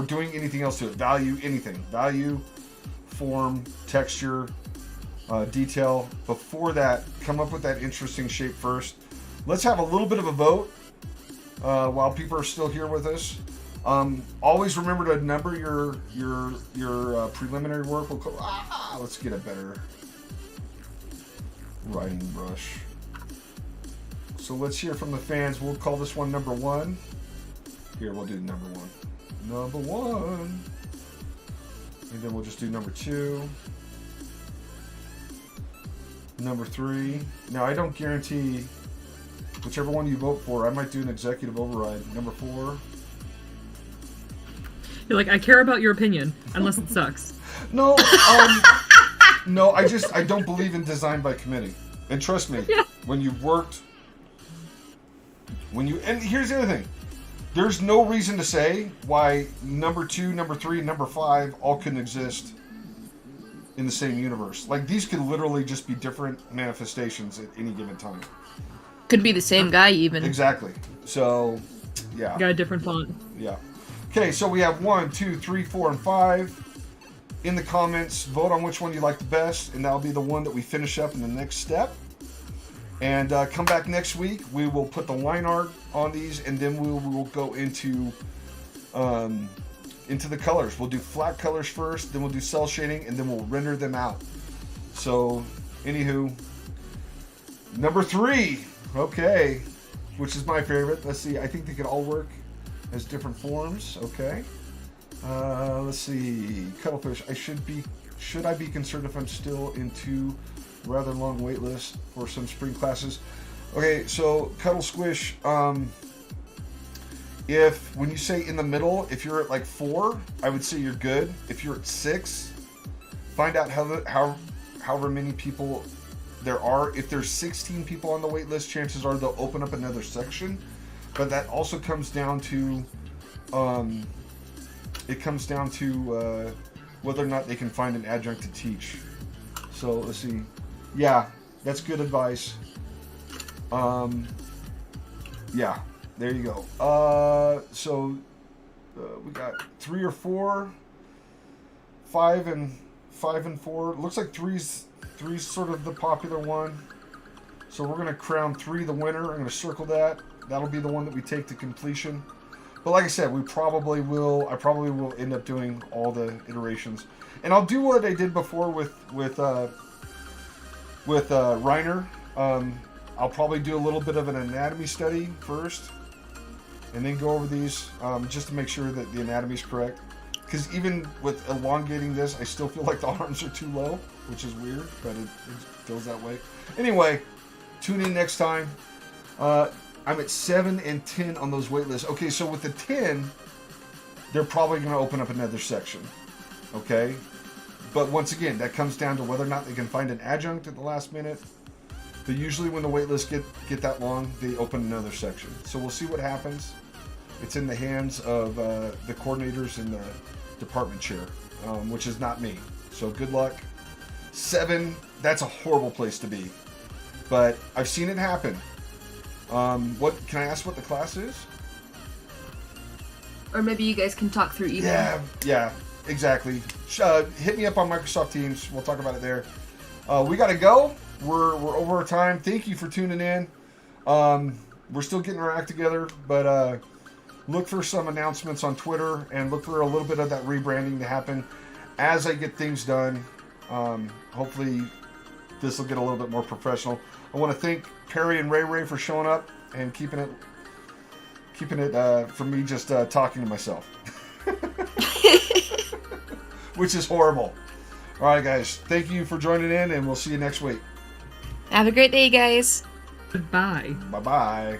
doing anything else to it. Value, form, texture, detail. Before that, come up with that interesting shape first. Let's have a little bit of a vote while people are still here with us. Always remember to number your preliminary work. Let's get a better writing brush. So let's hear from the fans. We'll call this one number 1. Here, we'll do number 1. Number 1. And then we'll just do number 2. Number 3. Now, I don't guarantee whichever one you vote for. I might do an executive override. Number 4. You're like, I care about your opinion, unless it sucks. No, no, I don't believe in design by committee. And trust me, when you've worked, and here's the other thing. There's no reason to say why number 2, number 3, number 5 all couldn't exist in the same universe. Like, these could literally just be different manifestations at any given time. Could be the same guy, even. Exactly. So, yeah. Got a different font. Yeah. Okay, so we have 1, 2, 3, 4, and 5. In the comments, vote on which one you like the best, and that'll be the one that we finish up in the next step. And come back next week. We will put the line art on these, and then we will go into the colors. We'll do flat colors first, then we'll do cell shading, and then we'll render them out. So, anywho, number 3. Okay, which is my favorite. Let's see. I think they could all work as different forms. Okay. Let's see. Cuttlefish. Should I be concerned if I'm still in 2 rather long wait lists for some spring classes? Okay, so Cuddle Squish. If when you say in the middle, if you're at like 4, I would say you're good. If you're at 6, find out however many people there are. If there's 16 people on the wait list, chances are they'll open up another section. But that also comes down to whether or not they can find an adjunct to teach. So let's see. Yeah, that's good advice. Yeah, there you go. So we got 3 or 4, 5 and 4. Looks like three's sort of the popular one. So we're gonna crown 3 the winner. I'm gonna circle that. That'll be the one that we take to completion. But like I said, I probably will end up doing all the iterations. And I'll do what I did before with Reiner. I'll probably do a little bit of an anatomy study first, and then go over these just to make sure that the anatomy is correct. Because even with elongating this, I still feel like the arms are too low, which is weird, but it goes that way. Anyway, tune in next time. I'm at 7 and 10 on those wait lists. Okay, so with the 10, they're probably going to open up another section. Okay? But once again, that comes down to whether or not they can find an adjunct at the last minute. But usually when the wait lists get that long, they open another section. So we'll see what happens. It's in the hands of the coordinators in the department chair, which is not me. So good luck. 7, that's a horrible place to be. But I've seen it happen. What can I ask what the class is? Or maybe you guys can talk through email. Yeah, exactly. Hit me up on Microsoft Teams. We'll talk about it there. We got to go. We're over our time. Thank you for tuning in. We're still getting our act together, but look for some announcements on Twitter and look for a little bit of that rebranding to happen as I get things done. Hopefully this will get a little bit more professional. I want to thank Perry and Ray for showing up and keeping it from me just talking to myself, which is horrible. All right, guys. Thank you for joining in, and we'll see you next week. Have a great day, guys. Goodbye. Bye-bye.